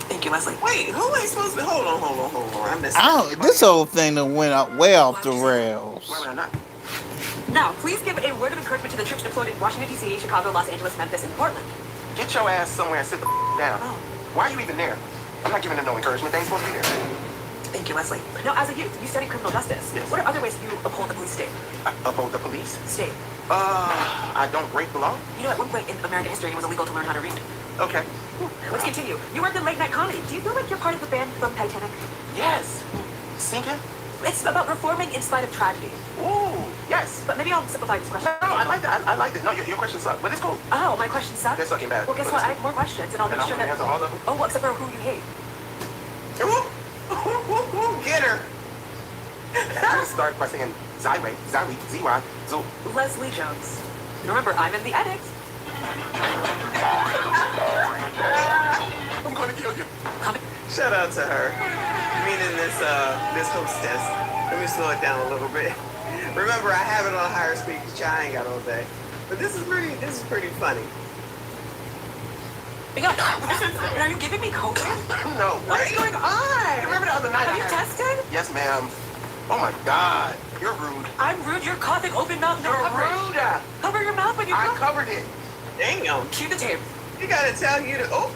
Speaker 5: Thank you, Leslie.
Speaker 2: Wait, who ain't supposed to be? Hold on. I'm missing.
Speaker 1: This whole thing done went up way off the rails.
Speaker 4: Why would I not?
Speaker 5: Now, please give a word of encouragement to the troops deployed in Washington, D.C., Chicago, Los Angeles, Memphis, and Portland.
Speaker 4: Get your ass somewhere and sit the down.
Speaker 5: Oh.
Speaker 4: Why are you even there? I'm not giving them no encouragement. They ain't supposed to be there.
Speaker 5: Thank you, Leslie. Now, as a youth, you studied criminal justice.
Speaker 4: Yes.
Speaker 5: What are other ways you uphold the police state?
Speaker 4: I uphold the police.
Speaker 5: State.
Speaker 4: I don't break the law.
Speaker 5: You know, at one point in American history, it was illegal to learn how to read.
Speaker 4: Okay.
Speaker 5: Let's continue. You worked in late night comedy. Do you feel like you're part of the band from Titanic?
Speaker 4: Yes. Sinking?
Speaker 5: It's about performing in spite of tragedy.
Speaker 4: Ooh, yes.
Speaker 5: But maybe I'll simplify this question.
Speaker 4: No, I like that. I like it. No, your question sucked, but it's cool.
Speaker 5: Oh, my question sucks?
Speaker 4: They're sucking bad.
Speaker 5: Well, guess
Speaker 4: But
Speaker 5: what?
Speaker 4: it's
Speaker 5: I have more questions, and I'll
Speaker 4: And
Speaker 5: make
Speaker 4: I'm
Speaker 5: sure
Speaker 4: gonna
Speaker 5: that...
Speaker 4: answer all of them.
Speaker 5: Oh, well, except for who you hate.
Speaker 2: Get her.
Speaker 4: I'm gonna start by saying Zyway, Zywe, ZY, Zo.
Speaker 5: Leslie Jones. Remember, I'm in the edit.
Speaker 4: I'm gonna kill you.
Speaker 2: Shout out to her. Meaning this hostess. Let me slow it down a little bit. Remember, I have it on higher speed because I ain't got all day. But this is pretty funny.
Speaker 5: And are you giving me COVID?
Speaker 4: No.
Speaker 5: What is going on?
Speaker 4: Remember the other night?
Speaker 5: Have you tested?
Speaker 4: Yes, ma'am. Oh my God, you're rude.
Speaker 5: I'm rude. You're coughing. Open mouth. No
Speaker 4: You're
Speaker 5: coverage.
Speaker 4: rude.
Speaker 5: Cover your mouth when you
Speaker 4: I
Speaker 5: cough.
Speaker 4: covered it.
Speaker 2: Damn.
Speaker 5: Cue the tape.
Speaker 2: You gotta tell you to. Oh.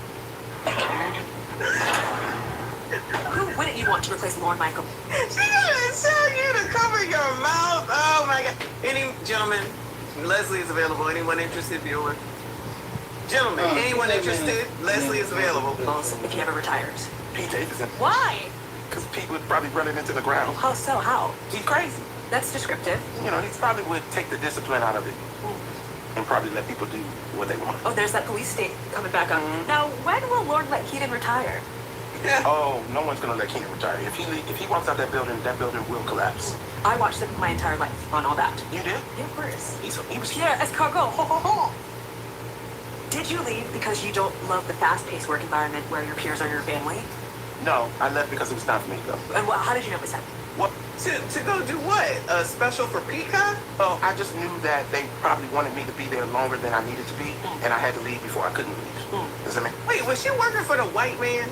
Speaker 5: Who wouldn't you want to replace Lorne Michael?
Speaker 2: She gotta tell you to cover your mouth. Oh my God. Any gentlemen, Leslie is available. Anyone interested, viewer? Gentlemen, anyone interested? Leslie is available.
Speaker 5: Also, if he ever retires.
Speaker 4: Pete Davidson.
Speaker 5: Why?
Speaker 4: Because Pete would probably run it into the ground.
Speaker 5: How so? How?
Speaker 4: He's crazy.
Speaker 5: That's descriptive.
Speaker 4: You know, he probably would take the discipline out of it and probably let people do what they want.
Speaker 5: Oh, there's that police state coming back up. Now, when will Lorne let Keaton retire?
Speaker 4: Oh, no one's gonna let Keenan retire. If he walks out that building will collapse.
Speaker 5: I watched him my entire life on all that.
Speaker 4: You did?
Speaker 5: Yeah, of course.
Speaker 4: He was
Speaker 5: Pierre Escargot. Ho, ho, ho. Did you leave because you don't love the fast-paced work environment where your peers are your family?
Speaker 4: No, I left because it was time for me to go.
Speaker 5: And how did you know it was time?
Speaker 4: What?
Speaker 2: To go do what? A special for Peacock?
Speaker 4: Oh, I just knew that they probably wanted me to be there longer than I needed to be, and I had to leave before I couldn't leave. Does that make?
Speaker 2: Wait, was she working for the white man?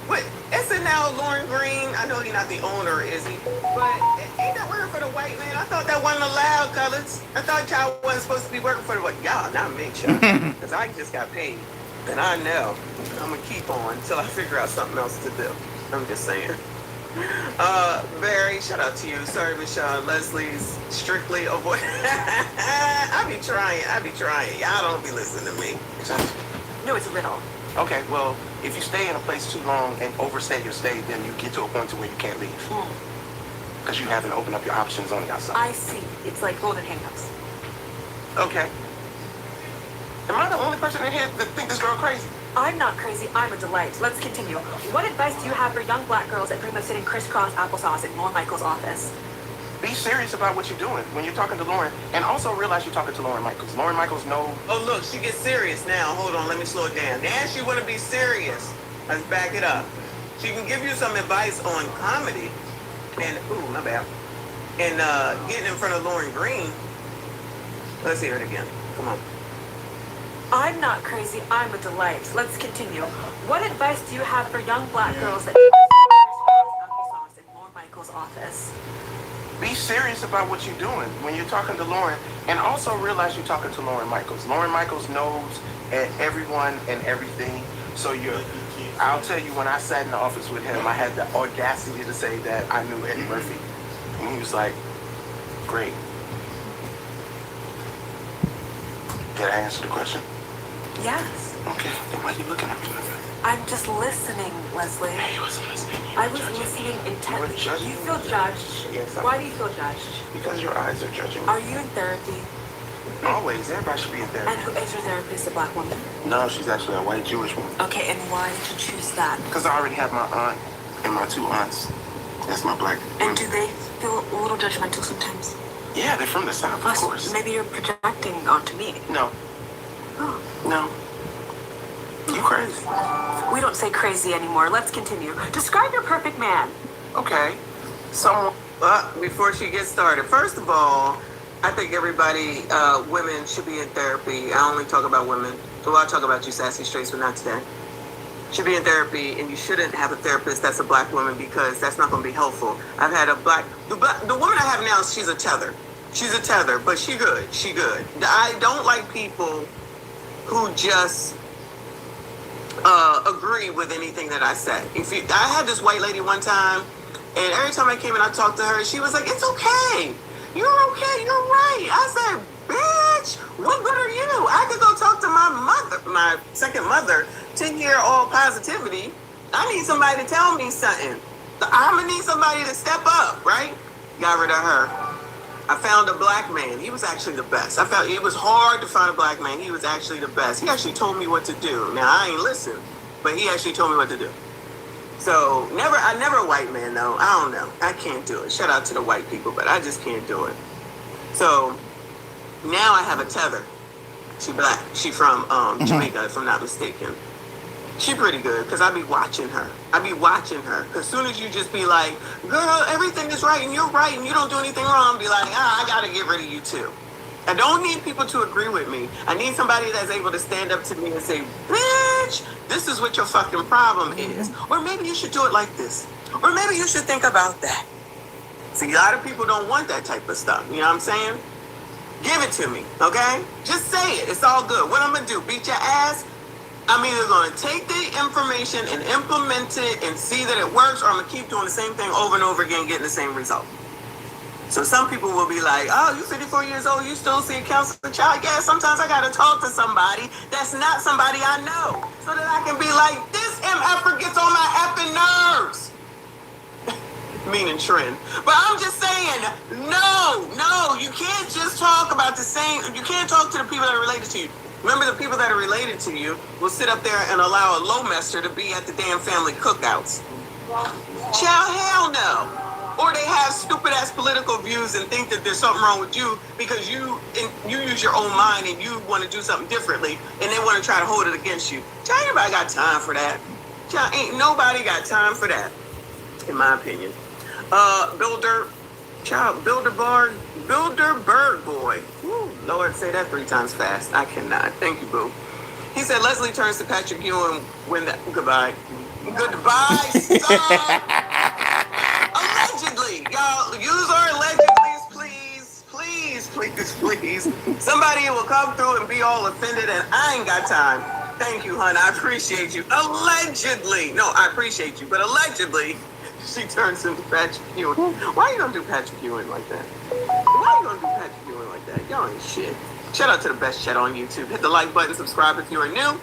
Speaker 2: What? SNL Lauren Green? I know he's not the owner, is he? But ain't that working for the white man? I thought that wasn't allowed, colors. I thought y'all wasn't supposed to be working for the white. Y'all, not me, y'all. Because I just got paid. And I know I'm going to keep on until I figure out something else to do. I'm just saying. Barry, shout out to you. Sorry, Michelle. Leslie's strictly avoid. I be trying. Y'all don't be listening to me.
Speaker 5: No, it's a riddle.
Speaker 4: Okay, well, if you stay in a place too long and overstay your stay, then you get to a point to where you can't leave. Because you haven't opened up your options on the outside.
Speaker 5: I see. It's like golden handcuffs.
Speaker 4: Okay. Am I the only person in here that think this girl crazy?
Speaker 5: I'm not crazy. I'm a delight. Let's continue. What advice do you have for young black girls that dream of sitting crisscross applesauce in Lorne Michaels' office?
Speaker 4: Be serious about what you're doing when you're talking to Lauren, and also realize you're talking to Lauren Michaels. Lauren Michaels knows.
Speaker 2: Oh, look, she gets serious now. Hold on, let me slow it down. Now she want to be serious. Let's back it up. She can give you some advice on comedy and, ooh, my bad, and getting in front of Lauren Green. Let's hear it again. Come on.
Speaker 5: I'm not crazy. I'm a delight. Let's continue. What advice do you have for young black girls that dream of sitting crisscross applesauce in Lorne Michaels' office?
Speaker 4: Be serious about what you're doing when you're talking to Lauren, and also realize you're talking to Lauren Michaels. Lauren Michaels knows everyone and everything. So I'll tell you, when I sat in the office with him, I had the audacity to say that I knew Eddie Murphy. And he was like, great. Did I answer the question?
Speaker 5: Yes.
Speaker 4: Okay, then why are you looking at me like that?
Speaker 5: I'm just listening, Leslie.
Speaker 4: You wasn't listening.
Speaker 5: I was listening intently.
Speaker 4: You were judging
Speaker 5: You feel
Speaker 4: me.
Speaker 5: judged.
Speaker 4: Yes,
Speaker 5: Why do you feel judged?
Speaker 4: Because your eyes are judging me.
Speaker 5: Are you in therapy?
Speaker 4: Always, everybody should be in
Speaker 5: And
Speaker 4: therapy.
Speaker 5: who is your therapist? A black woman?
Speaker 4: No, she's actually a white Jewish woman.
Speaker 5: Okay, and why did you choose that?
Speaker 4: Because I already have my aunt and my two aunts. That's my black.
Speaker 5: And do they feel a little judgmental sometimes?
Speaker 4: Yeah, they're from the South, of
Speaker 5: Plus,
Speaker 4: course.
Speaker 5: maybe you're projecting onto me.
Speaker 4: No.
Speaker 5: Oh.
Speaker 4: No. You crazy.
Speaker 5: We don't say crazy anymore. Let's continue. Describe your perfect man.
Speaker 4: Okay. Someone.
Speaker 2: Before she gets started, first of all, I think everybody, women should be in therapy. I only talk about women. Well, I talk about you, Sassy Straights, but not today. Should be in therapy, and you shouldn't have a therapist that's a black woman because that's not going to be helpful. I've had the woman I have now, she's a tether. She's a tether, but she good. She good. I don't like people who just agree with anything that I say. I had this white lady one time, and every time I came and I talked to her, she was like, "It's okay. You're okay. You're right." I said, "Bitch, what good are you? I could go talk to my mother, my second mother, to hear all positivity. I need somebody to tell me something. I'm gonna need somebody to step up, right?" Got rid of her. I found a black man. He was actually the best. I found it was hard to find a black man. He was actually the best. He actually told me what to do. Now I ain't listened, but he actually told me what to do. So I never a white man though. I don't know. I can't do it. Shout out to the white people, but I just can't do it. So now I have a tether. She black. She from Jamaica, if I'm not mistaken. She pretty good because I be watching her. Because soon as you just be like, "Girl, everything is right and you're right and you don't do anything wrong," be like, I gotta get rid of you too. I don't need people to agree with me. I need somebody that's able to stand up to me and say, "Bitch, this is what your fucking problem is." Or maybe you should do it like this. Or maybe you should think about that. See, a lot of people don't want that type of stuff. You know what I'm saying? Give it to me, okay? Just say it. It's all good. What I'm gonna do? Beat your ass? I'm either going to take the information and implement it and see that it works, or I'm going to keep doing the same thing over and over again, getting the same result. So some people will be like, "Oh, you 54 years old, you still see a counselor child?" Yeah, sometimes I got to talk to somebody that's not somebody I know, so that I can be like, "This MFer gets on my effing nerves." Meaning trend. But I'm just saying, no, you can't just talk about you can't talk to the people that are related to you. Remember, the people that are related to you will sit up there and allow a low-mester to be at the damn family cookouts. Child, hell no. Or they have stupid-ass political views and think that there's something wrong with you because you use your own mind and you want to do something differently, and they want to try to hold it against you. Child, anybody got time for that? Child, ain't nobody got time for that, in my opinion. Builder Bird Boy. Woo, Lord, say that 3 times fast. I cannot. Thank you, boo. He said Leslie turns to Patrick Ewing when the goodbye. Goodbye, stop. Allegedly, y'all use our allegedly, please, please, please, please. Somebody will come through and be all offended, and I ain't got time. Thank you, hon. I appreciate you. Allegedly, no, I appreciate you, but allegedly, she turns into Patrick Ewing. Why you gonna do Patrick Ewing like that? Why you gonna do Patrick Ewing like that? Y'all ain't shit. Shout out to the best chat on YouTube. Hit the like button, subscribe if you are new.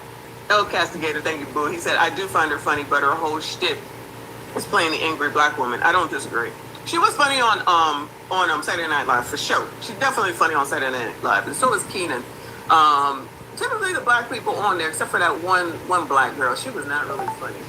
Speaker 2: El Castigator, thank you, boo. He said, I do find her funny, but her whole shtick is playing the angry black woman. I don't disagree. She was funny on Saturday Night Live for sure. She's definitely funny on Saturday Night Live, and so is Keenan. Typically the black people on there, except for that one black girl, she was not really funny.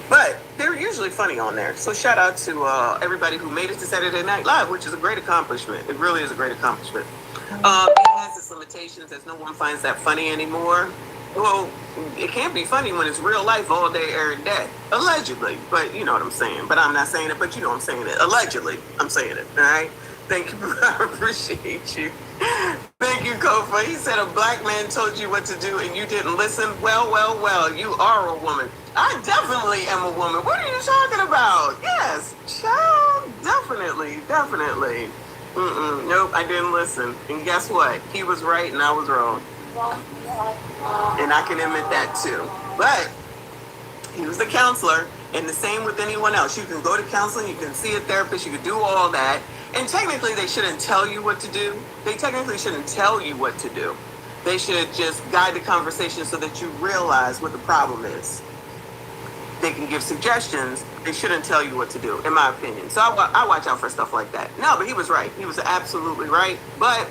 Speaker 2: But they're usually funny on there. So shout out to everybody who made it to Saturday Night Live, which is a great accomplishment. It really is a great accomplishment. It has its limitations as no one finds that funny anymore. Well, it can't be funny when it's real life all day, every day. Allegedly. But you know what I'm saying. But I'm not saying it, but you know what I'm saying it. Allegedly, I'm saying it. All right? Thank you. I appreciate you. Thank you, Kofa. He said a black man told you what to do and you didn't listen. Well, you are a woman. I definitely am a woman. What are you talking about? Yes, child. Definitely. Nope, I didn't listen. And guess what? He was right and I was wrong. And I can admit that too. But he was the counselor, and the same with anyone else. You can go to counseling, you can see a therapist, you can do all that. And technically, they shouldn't tell you what to do. They technically shouldn't tell you what to do. They should just guide the conversation so that you realize what the problem is. They can give suggestions. They shouldn't tell you what to do, in my opinion. So I watch out for stuff like that. No, but he was right. He was absolutely right. But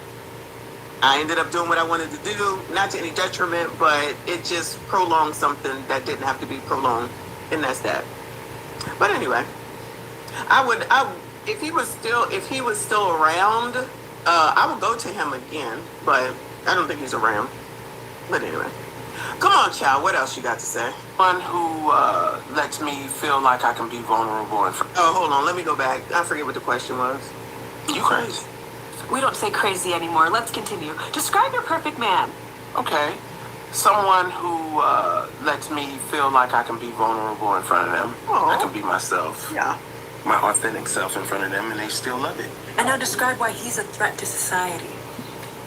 Speaker 2: I ended up doing what I wanted to do, not to any detriment, but it just prolonged something that didn't have to be prolonged, and that's that. But anyway, if he was still around, I would go to him again, but I don't think he's around. But anyway, come on, child. What else you got to say?
Speaker 4: One who lets me feel like I can be vulnerable.
Speaker 2: Oh, hold on. Let me go back. I forget what the question was.
Speaker 4: You crazy?
Speaker 5: We don't say crazy anymore. Let's continue. Describe your perfect man.
Speaker 4: Okay. Someone who lets me feel like I can be vulnerable in front of them.
Speaker 2: Oh.
Speaker 4: I can be myself.
Speaker 2: Yeah.
Speaker 4: My authentic self in front of them, and they still love it.
Speaker 5: And now describe why he's a threat to society.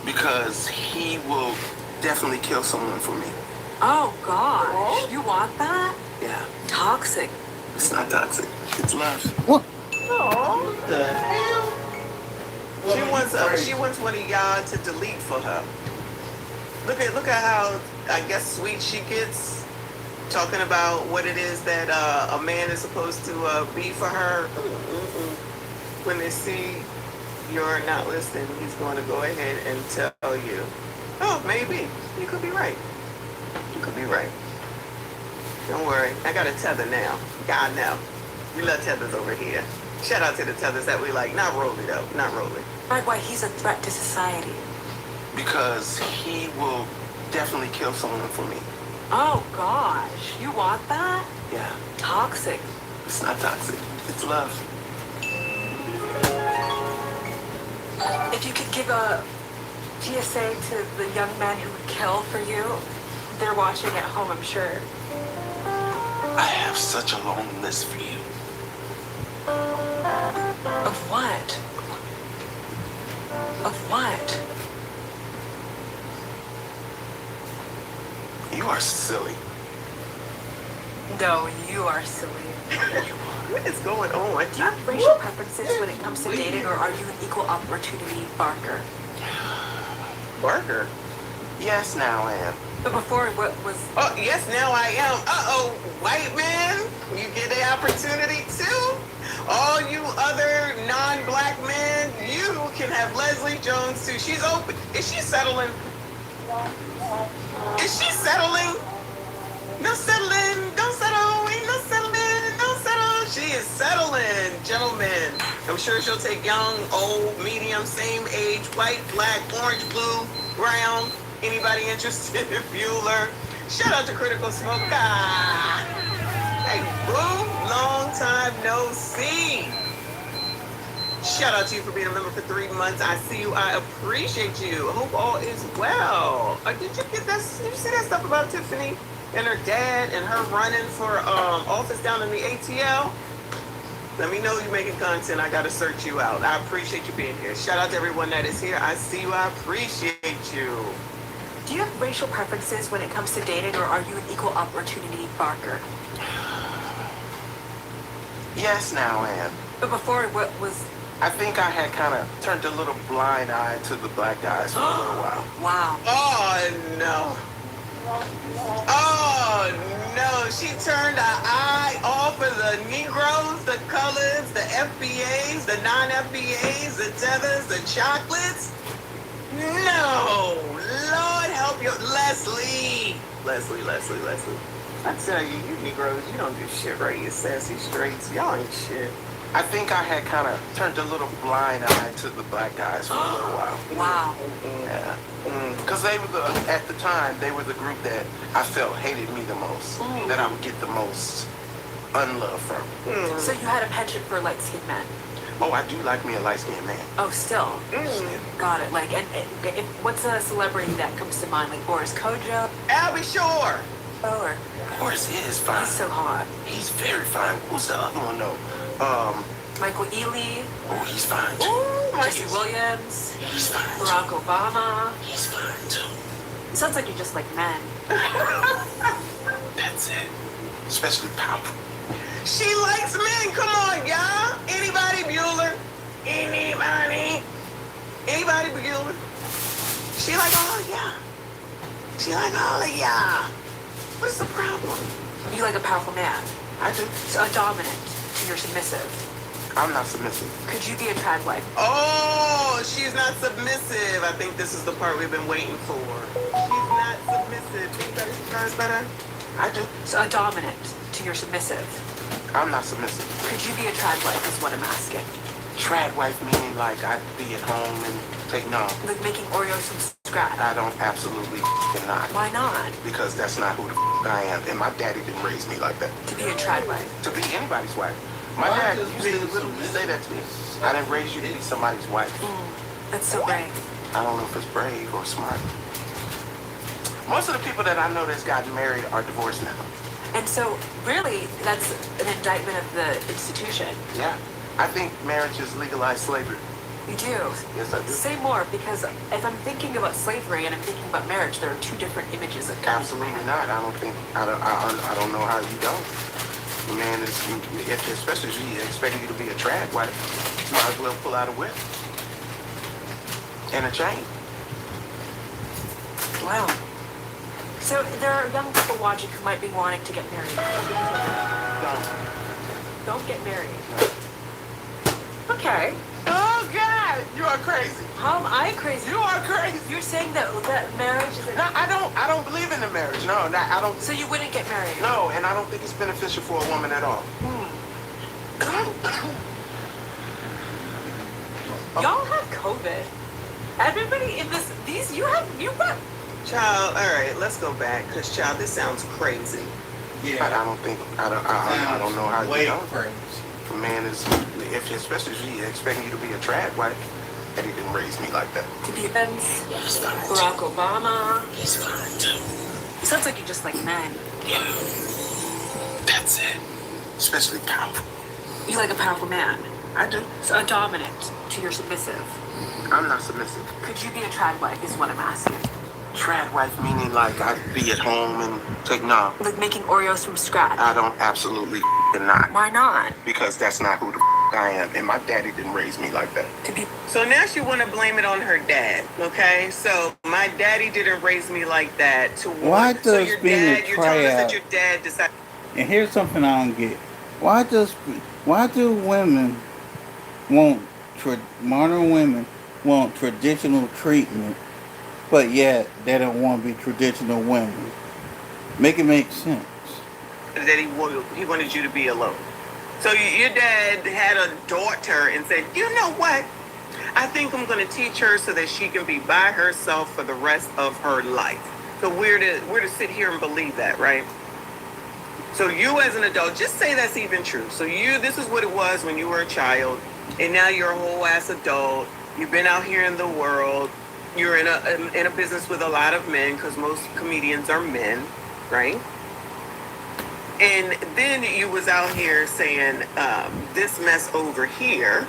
Speaker 4: Because he will definitely kill someone for me.
Speaker 5: Oh, gosh. You want that?
Speaker 4: Yeah.
Speaker 5: Toxic.
Speaker 4: It's not toxic. It's love.
Speaker 1: What?
Speaker 2: Oh, what the hell? She wants one of y'all to delete for her. Look at how, I guess, sweet she gets, talking about what it is that a man is supposed to be for her. When they see you're not listening, he's going to go ahead and tell you. Oh, maybe. You could be right. Don't worry. I got a tether now. God, no. We love tethers over here. Shout out to the tethers that we like. Not Rolly, though. Not Rolly.
Speaker 5: Describe why he's a threat to society.
Speaker 4: Because he will definitely kill someone for me.
Speaker 5: Oh, gosh. You want that?
Speaker 4: Yeah.
Speaker 5: Toxic.
Speaker 4: It's not toxic. It's love.
Speaker 5: If you could give a PSA to the young man who would kill for you, they're watching at home, I'm sure.
Speaker 4: I have such a long list for you.
Speaker 5: Of what? Of what?
Speaker 4: You are silly.
Speaker 5: No, you are silly.
Speaker 2: What is going on?
Speaker 5: Do you have racial preferences when it comes to dating, or are you an equal opportunity barker?
Speaker 2: Barker?
Speaker 4: Yes, now I am.
Speaker 5: But before, what was...
Speaker 2: Oh, yes, now I am. Uh-oh, white man, you get the opportunity too? All you other non-black men, you can have Leslie Jones too. She's open. Is she settling? Is she settling? No settling. Don't settle. Ain't no settling. Don't settle. She is settling, gentlemen. I'm sure she'll take young, old, medium, same age, white, black, orange, blue, brown. Anybody interested in Bueller? Shout out to Critical Smoke. Ah. Boom, long time no see. Shout out to you for being a member for 3 months. I see you. I appreciate you. Hope all is well. Did you get that? Did you see that stuff about Tiffany and her dad and her running for office down in the ATL? Let me know you're making content. I gotta search you out. I appreciate you being here. Shout out to everyone that is here. I see you. I appreciate you.
Speaker 5: Do you have racial preferences when it comes to dating, or are you an equal opportunity barker?
Speaker 4: Yes, now I am.
Speaker 5: But before, what was...
Speaker 4: I think I had kind of turned a little blind eye to the black guys for a little while.
Speaker 5: Wow.
Speaker 2: Oh no. Oh no. She turned her eye off of the Negroes, the colors, the FBAs, the non-FBAs, the tethers, the chocolates. No. Lord help you. Leslie. I tell you, you Negroes, you don't do shit right, you sassy straights. Y'all ain't shit.
Speaker 4: I think I had kind of turned a little blind eye to the black guys for a little while.
Speaker 5: Wow.
Speaker 4: Yeah. Because they were at the time, they were the group that I felt hated me the most, that I would get the most unlove from.
Speaker 5: So you had a penchant for light-skinned men?
Speaker 4: Oh, I do like me a light-skinned man.
Speaker 5: Oh, still? Got it. Like, and what's a celebrity that comes to mind? Like Boris Kodjoe?
Speaker 2: Albie Shore.
Speaker 5: Or
Speaker 4: Boris is fine.
Speaker 5: he's so hot.
Speaker 4: He's very fine. Who's the other one though?
Speaker 5: Michael Ealy,
Speaker 4: Oh, he's fine too.
Speaker 2: Ooh,
Speaker 5: Jesse Williams,
Speaker 4: He's fine too.
Speaker 5: Barack Obama.
Speaker 4: He's fine too.
Speaker 5: It sounds like you just like men.
Speaker 4: That's it. Especially powerful.
Speaker 2: She likes men. Come on, y'all. Anybody Bueller? Anybody Bueller? She like all of y'all. She like all of y'all. What's the problem?
Speaker 5: You like a powerful man.
Speaker 4: I do.
Speaker 5: So a dominant. You're submissive.
Speaker 4: I'm not submissive.
Speaker 5: Could you be a trad wife?
Speaker 2: Oh, she's not submissive. I think this is the part we've been waiting for. She's not submissive. Anybody surprised by that?
Speaker 4: I do.
Speaker 5: So a dominant to your submissive.
Speaker 4: I'm not submissive.
Speaker 5: Could you be a trad wife is what I'm asking.
Speaker 4: Trad wife meaning like I'd be at home and take no.
Speaker 5: Like making Oreos from scratch.
Speaker 4: I don't absolutely cannot.
Speaker 5: Why not?
Speaker 4: Because that's not who the I am. And my daddy didn't raise me like that.
Speaker 5: To be a trad wife.
Speaker 4: To be anybody's wife. My dad used to literally say that to me. I didn't raise you to be somebody's wife.
Speaker 5: That's so brave.
Speaker 4: I don't know if it's brave or smart. Most of the people that I know that's gotten married are divorced now.
Speaker 5: And so really that's an indictment of the institution.
Speaker 4: Yeah. I think marriage is legalized slavery.
Speaker 5: You do.
Speaker 4: Yes, I do.
Speaker 5: Say more, because if I'm thinking about slavery and I'm thinking about marriage, there are two different images that come to my
Speaker 4: Absolutely
Speaker 5: head.
Speaker 4: not. I don't know how you don't. The man is, especially if he expecting you to be a trad wife, you might as well pull out a whip and a chain.
Speaker 5: Wow. So there are young people watching who might be wanting to get married. Don't get married. Okay.
Speaker 4: Oh God, you are crazy.
Speaker 5: How am I crazy?
Speaker 4: You are crazy.
Speaker 5: You're saying that marriage is
Speaker 4: No, I don't believe in the marriage. No, I don't.
Speaker 5: So you wouldn't get married?
Speaker 4: No, and I don't think it's beneficial for a woman at all.
Speaker 5: Y'all have COVID. Everybody in you got.
Speaker 2: Child, all right, let's go back. Because, child, this sounds crazy.
Speaker 4: I don't think, I don't know how you
Speaker 1: Way
Speaker 4: don't.
Speaker 1: crazy.
Speaker 4: A man is, especially if he expecting you to be a trad wife, and he didn't raise me like that.
Speaker 5: To be Barack Obama.
Speaker 4: He's fine too.
Speaker 5: It sounds like you just like men.
Speaker 4: Yeah. That's it. Especially powerful.
Speaker 5: You like a powerful man.
Speaker 4: I do.
Speaker 5: So a dominant to your submissive.
Speaker 4: I'm not submissive.
Speaker 5: Could you be a trad wife is what I'm asking.
Speaker 4: Trad wife meaning like I'd be at home and take no.
Speaker 5: Like making Oreos from scratch.
Speaker 4: I don't absolutely not.
Speaker 5: Why not?
Speaker 4: Because that's not who the I am. And my daddy didn't raise me like that.
Speaker 5: To be
Speaker 2: So now she want to blame it on her dad, okay? So my daddy didn't raise me like that. To what?
Speaker 1: Why
Speaker 2: So
Speaker 1: does
Speaker 2: your
Speaker 1: being a
Speaker 2: dad, you're telling us that
Speaker 1: triad-
Speaker 2: your dad decided.
Speaker 1: And here's something I don't get. Why do women modern women want traditional treatment, but yet they don't want to be traditional women? Make it make sense.
Speaker 2: That he wanted you to be alone. So your dad had a daughter and said, you know what? I think I'm going to teach her so that she can be by herself for the rest of her life. So we're to sit here and believe that, right? So you as an adult, just say that's even true. So this is what it was when you were a child, and now you're a whole ass adult. You've been out here in the world. You're in a business with a lot of men, because most comedians are men, right? And then you was out here saying, this mess over here.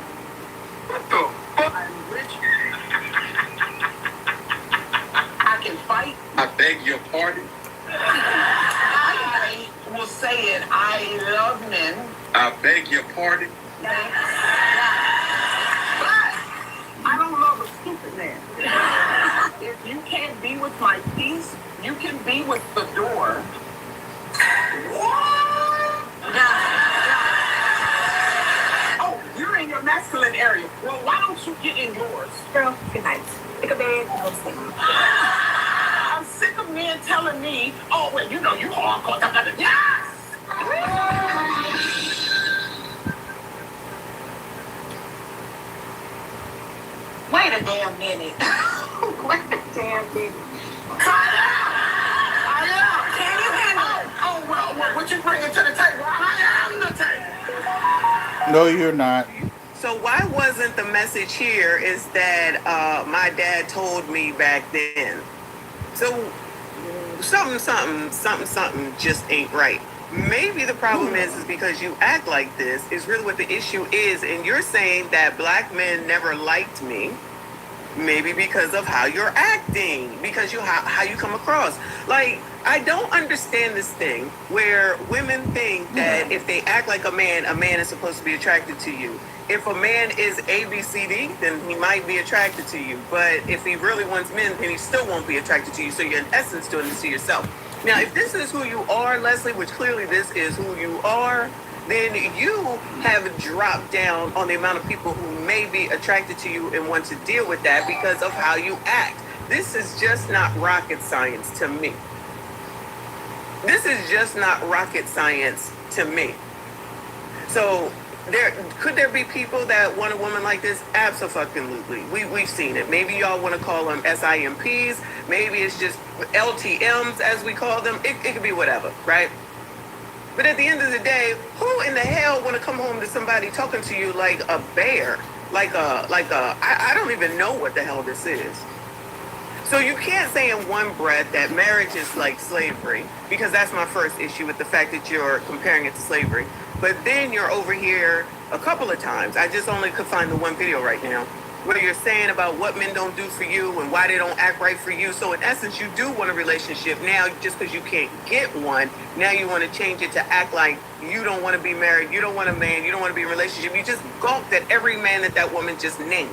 Speaker 6: What the fuck? I'm rich. I can fight. I beg your pardon. I was saying I love men. I beg your pardon. But I don't love a stupid man. If you can't be with my peace, you can be with the door. Oh, you're in your masculine area. Well, why don't you get in yours?
Speaker 5: Girl, good night. Pick a bed and go sleep.
Speaker 6: I'm sick of men telling me, oh, well, you know, you hardcore. Yes! Wait a damn minute. Wait a damn minute. Cut out! Can you handle it? Oh, well, what you bringing to the table? I am the table.
Speaker 1: No, you're not.
Speaker 2: So why wasn't the message here is that my dad told me back then? So something just ain't right. Maybe the problem is because you act like this is really what the issue is, and you're saying that black men never liked me. Maybe because of how you're acting, because how you come across. Like, I don't understand this thing where women think that if they act like a man is supposed to be attracted to you. If a man is ABCD, then he might be attracted to you. But if he really wants men, then he still won't be attracted to you. So you're in essence doing this to yourself. Now, if this is who you are, Leslie, which clearly this is who you are, then you have dropped down on the amount of people who may be attracted to you and want to deal with that because of how you act. This is just not rocket science to me. This is just not rocket science to me. So could there be people that want a woman like this? Absolutely. We've seen it. Maybe y'all want to call them SIMPs. Maybe it's just LTMs, as we call them. It could be whatever, right? But at the end of the day, who in the hell want to come home to somebody talking to you like a bear? I don't even know what the hell this is. So you can't say in one breath that marriage is like slavery, because that's my first issue with the fact that you're comparing it to slavery. But then you're over here a couple of times. I just only could find the one video right now where you're saying about what men don't do for you and why they don't act right for you. So in essence, you do want a relationship now just because you can't get one. Now you want to change it to act like you don't want to be married, you don't want a man, you don't want to be in a relationship. You just gulped at every man that woman just named.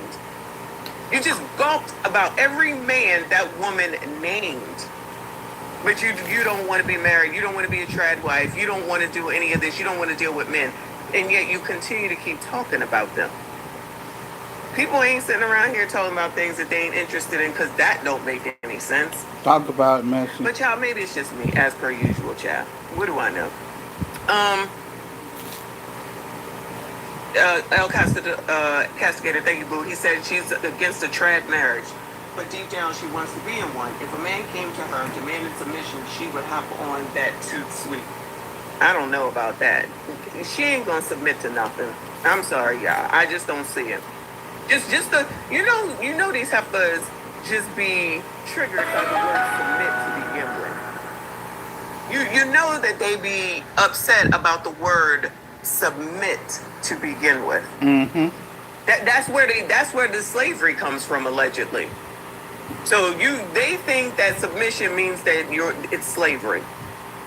Speaker 2: You just gulped about every man that woman named. But you don't want to be married, you don't want to be a trad wife, you don't want to do any of this, you don't want to deal with men. And yet you continue to keep talking about them. People ain't sitting around here talking about things that they ain't interested in, because that don't make any sense.
Speaker 1: Talk about Messi.
Speaker 2: But child, maybe it's just me, as per usual, child. What do I know? El Castigator, thank you, boo. He said she's against a trad marriage, but deep down she wants to be in one. If a man came to her demanding submission, she would hop on that too sweet. I don't know about that. She ain't gonna submit to nothing. I'm sorry, y'all. I just don't see it. Just the you know these heifers just be triggered by the word submit to begin with. You know that they be upset about the word submit to begin with.
Speaker 1: Mm-hmm.
Speaker 2: That's where the slavery comes from, allegedly. So they think that submission means that it's slavery.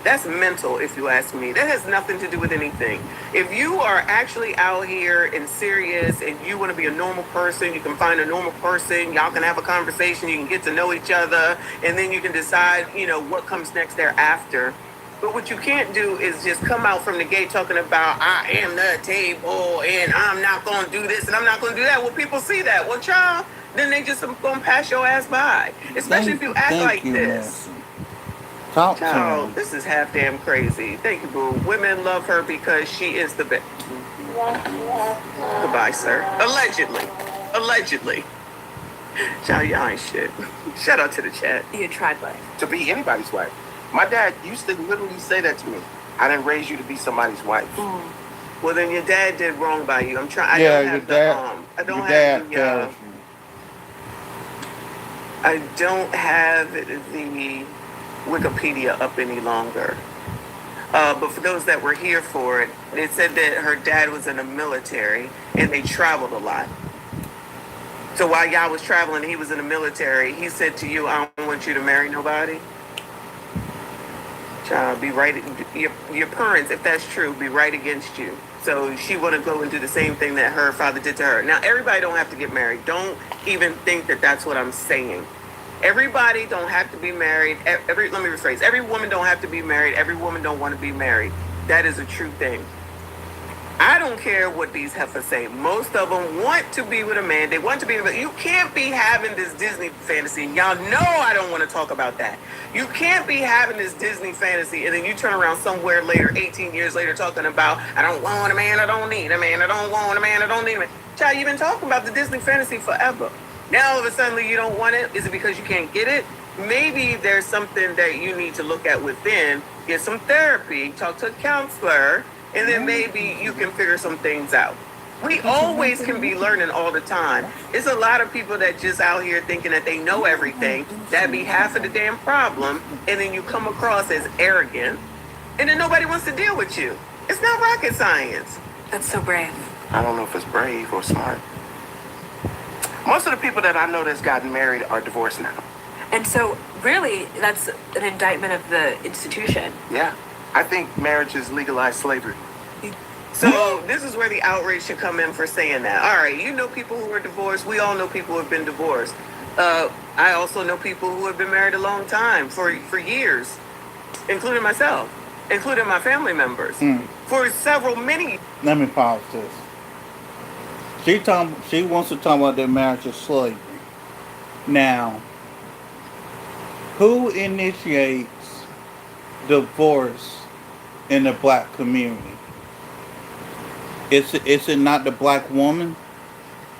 Speaker 2: That's mental, if you ask me. That has nothing to do with anything. If you are actually out here and serious and you want to be a normal person, you can find a normal person, y'all can have a conversation, you can get to know each other, and then you can decide, what comes next thereafter. But what you can't do is just come out from the gate talking about, I am the table, and I'm not going to do this, and I'm not going to do that. Well, people see that. Well, child, then they just going to pass your ass by. Especially if you act like this.
Speaker 1: Talk to
Speaker 2: Child,
Speaker 1: him.
Speaker 2: this is half damn crazy. Thank you, boo. Women love her because she is the best. Goodbye, sir. Allegedly. Child, y'all ain't shit. Shout out to the chat.
Speaker 5: You tried life.
Speaker 4: To be anybody's wife. My dad used to literally say that to me. I didn't raise you to be somebody's wife.
Speaker 2: Well, then your dad did wrong by you. I'm trying.
Speaker 1: Yeah,
Speaker 2: I
Speaker 1: your
Speaker 2: don't have
Speaker 1: dad.
Speaker 2: I don't
Speaker 1: Your
Speaker 2: have
Speaker 1: dad
Speaker 2: the.
Speaker 1: failed you.
Speaker 2: I don't have the Wikipedia up any longer. But for those that were here for it, it said that her dad was in the military and they traveled a lot. So while y'all was traveling, he was in the military. He said to you, "I don't want you to marry nobody." Child, be right. Your parents, if that's true, be right against you. So she want to go and do the same thing that her father did to her. Now, everybody don't have to get married. Don't even think that that's what I'm saying. Everybody don't have to be married. Let me rephrase. Every woman don't have to be married. Every woman don't want to be married. That is a true thing. I don't care what these heifers say. Most of them want to be with a man. They want to be with. You can't be having this Disney fantasy. And y'all know I don't want to talk about that. You can't be having this Disney fantasy and then you turn around somewhere later, 18 years later, talking about, I don't want a man, I don't need a man, I don't want a man, I don't need a man. Child, you've been talking about the Disney fantasy forever. Now all of a sudden you don't want it. Is it because you can't get it? Maybe there's something that you need to look at within, get some therapy, talk to a counselor, and then maybe you can figure some things out. We always can be learning all the time. It's a lot of people that just out here thinking that they know everything. That'd be half of the damn problem. And then you come across as arrogant. And then nobody wants to deal with you. It's not rocket science.
Speaker 5: That's so brave.
Speaker 4: I don't know if it's brave or smart. Most of the people that I know that's gotten married are divorced now.
Speaker 5: And so, really, that's an indictment of the institution.
Speaker 4: Yeah. I think marriage is legalized slavery.
Speaker 2: So this is where the outrage should come in for saying that. All right, you know people who are divorced. We all know people who have been divorced. I also know people who have been married a long time, for years, including myself, including my family members, for many.
Speaker 1: Let me pause this. She wants to talk about the marriage of slavery. Now, who initiates divorce in the black community? Is it not the black woman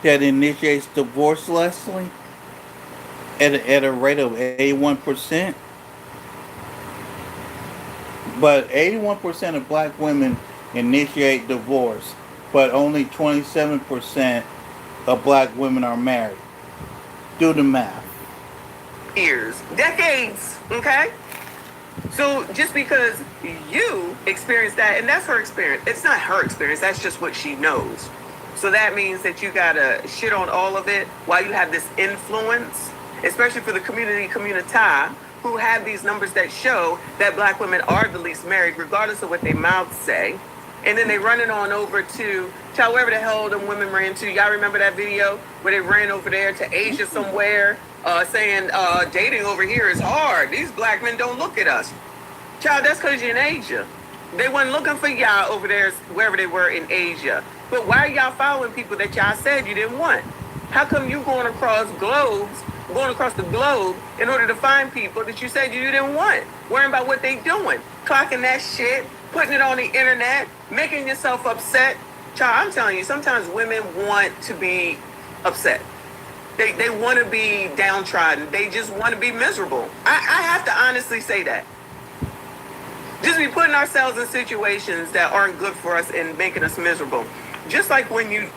Speaker 1: that initiates divorce, Leslie? At a rate of 81%? But 81% of black women initiate divorce, but only 27% of black women are married. Do the math.
Speaker 2: Years, decades, okay? So just because you experienced that, and that's her experience, it's not her experience, that's just what she knows. So that means that you gotta shit on all of it while you have this influence, especially for the community who have these numbers that show that black women are the least married, regardless of what their mouths say. And then they run it on over to wherever the hell them women ran to. Y'all remember that video where they ran over there to Asia somewhere, saying dating over here is hard. These black men don't look at us. Child, that's because you're in Asia. They wasn't looking for y'all over there, wherever they were in Asia. But why are y'all following people that y'all said you didn't want? How come you going across the globe in order to find people that you said you didn't want? Worrying about what they doing, clocking that shit, putting it on the internet, making yourself upset. Child, I'm telling you, sometimes women want to be upset. They want to be downtrodden. They just want to be miserable. I have to honestly say that. Just be putting ourselves in situations that aren't good for us and making us miserable. Just like when you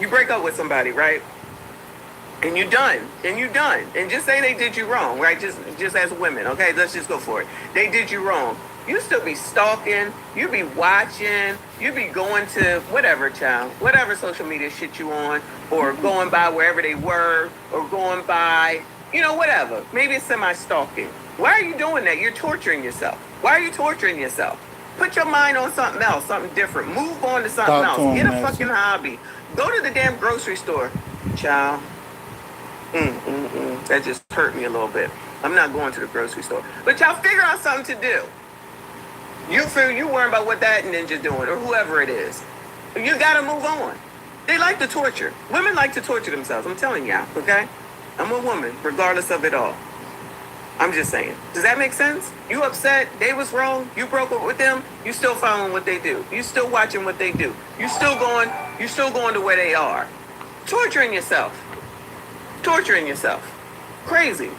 Speaker 2: break up with somebody, right? And you're done. And just say they did you wrong, right? Just as women, okay? Let's just go for it. They did you wrong. You still be stalking, you be watching, you be going to whatever social media shit you on, or going by wherever they were, or going by, whatever. Maybe it's semi-stalking. Why are you doing that? You're torturing yourself. Why are you torturing yourself? Put your mind on something else, something different. Move on to something else. Get a fucking hobby. Go to the damn grocery store. Child. That just hurt me a little bit. I'm not going to the grocery store. But y'all figure out something to do. You worry about what that ninja doing, or whoever it is. You gotta move on. They like to torture. Women like to torture themselves. I'm telling y'all, okay? I'm a woman, regardless of it all. I'm just saying. Does that make sense? You upset, they was wrong, you broke up with them, you still following what they do. You still watching what they do. You still going to where they are. Torturing yourself. Crazy.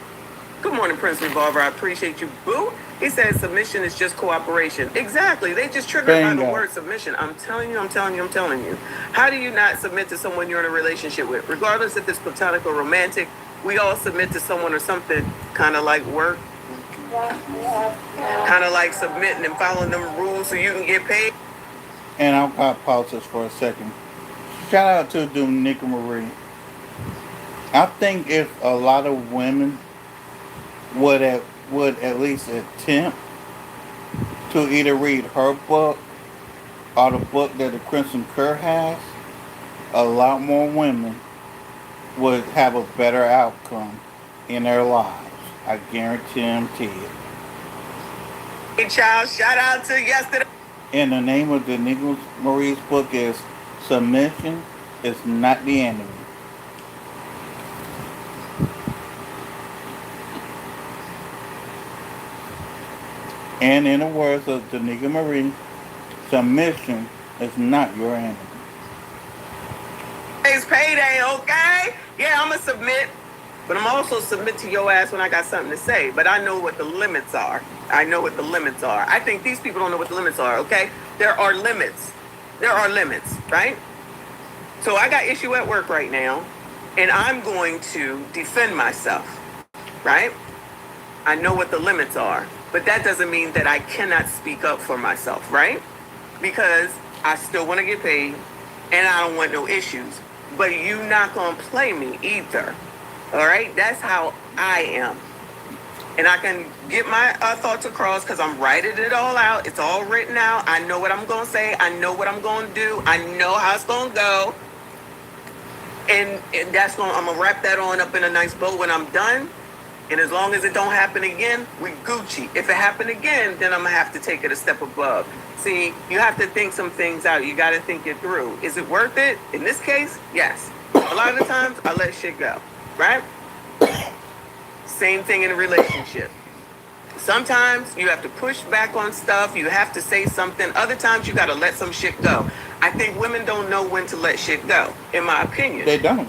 Speaker 2: Good morning, Prince Revolver. I appreciate you, boo. He said submission is just cooperation. Exactly. They just triggered by the
Speaker 1: Bingo.
Speaker 2: word submission. I'm telling you. How do you not submit to someone you're in a relationship with? Regardless if it's platonic or romantic, we all submit to someone or something, kind of like work, kind of like submitting and following them rules so you can get paid.
Speaker 1: And I'll pause this for a second. Shout out to Dominica Marie. I think if a lot of women would at least attempt to either read her book or the book that the Crimson Curve has, a lot more women would have a better outcome in their lives. I guarantee it.
Speaker 2: Hey, child, shout out to yesterday.
Speaker 1: And the name of Dominica Marie's book is Submission is Not the Enemy. And in the words of Dominica Marie, submission is not your enemy.
Speaker 2: It's payday, okay? Yeah, I'm gonna submit, but I'm also submit to your ass when I got something to say. But I know what the limits are. I think these people don't know what the limits are, okay? There are limits, right? So I got issue at work right now, and I'm going to defend myself, right? I know what the limits are, but that doesn't mean that I cannot speak up for myself, right? Because I still want to get paid, and I don't want no issues. But you not gonna play me either, all right? That's how I am. And I can get my thoughts across because I'm writing it all out. It's all written out. I know what I'm going to say. I know what I'm going to do. I know how it's going to go. And that's going. I'm going to wrap that on up in a nice bow when I'm done. And as long as it don't happen again, we Gucci. If it happen again, then I'm going to have to take it a step above. See, you have to think some things out. You got to think it through. Is it worth it? In this case, yes. A lot of the times, I let shit go, right? Same thing in a relationship. Sometimes you have to push back on stuff. You have to say something. Other times you got to let some shit go. I think women don't know when to let shit go, in my opinion.
Speaker 1: They don't.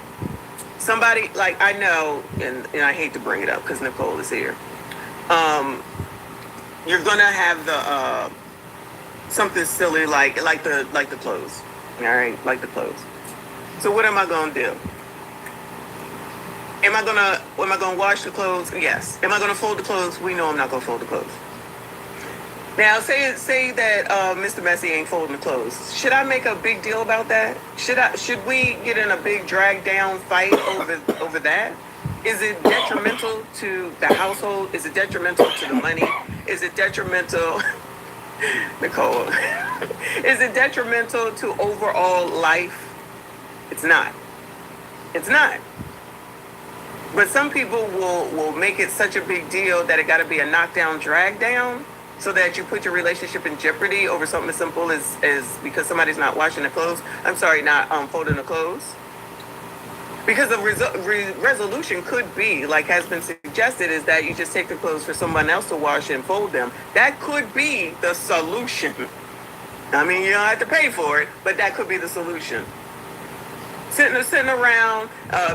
Speaker 2: Somebody, like, I know, and I hate to bring it up because Nicole is here. You're going to have the, something silly like the clothes. All right? Like the clothes. So what am I going to do? Am I gonna wash the clothes? Yes. Am I gonna fold the clothes? We know I'm not gonna fold the clothes. Now, say that Mr. Messi ain't folding the clothes. Should I make a big deal about that? Should we get in a big drag down fight over that? Is it detrimental to the household? Is it detrimental to the money? Is it detrimental, Nicole? Is it detrimental to overall life? It's not. It's not. But some people will make it such a big deal that it got to be a knockdown, drag down, so that you put your relationship in jeopardy over something as simple as because somebody's not washing the clothes. I'm sorry, not folding the clothes. Because the resolution could be, like has been suggested, is that you just take the clothes for someone else to wash and fold them. That could be the solution. I mean, you don't have to pay for it, but that could be the solution. Sitting around,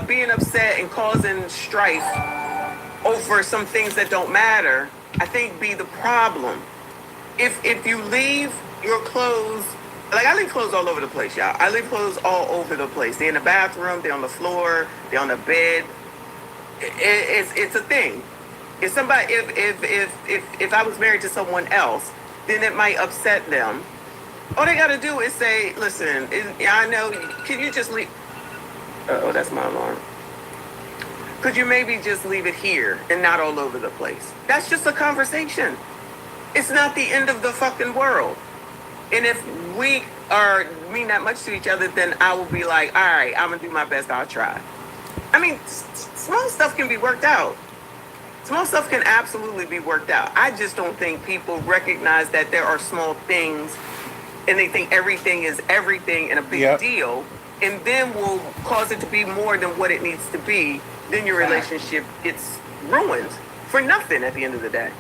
Speaker 2: being upset and causing strife over some things that don't matter, I think be the problem. If you leave your clothes, like I leave clothes all over the place, y'all. I leave clothes all over the place. They're in the bathroom, they're on the floor, they're on the bed. It's a thing. If somebody, if I was married to someone else, then it might upset them. All they gotta do is say, listen, I know, can you just leave? Oh, that's my alarm. Could you maybe just leave it here and not all over the place? That's just a conversation. It's not the end of the fucking world. And if we mean that much to each other, then I will be like, all right, I'm gonna do my best, I'll try. I mean, small stuff can be worked out. Small stuff can absolutely be worked out. I just don't think people recognize that there are small things and they think everything is everything and a big deal, and then will cause it to be more than what it needs to be. Then your relationship, it's ruined for nothing at the end of the day.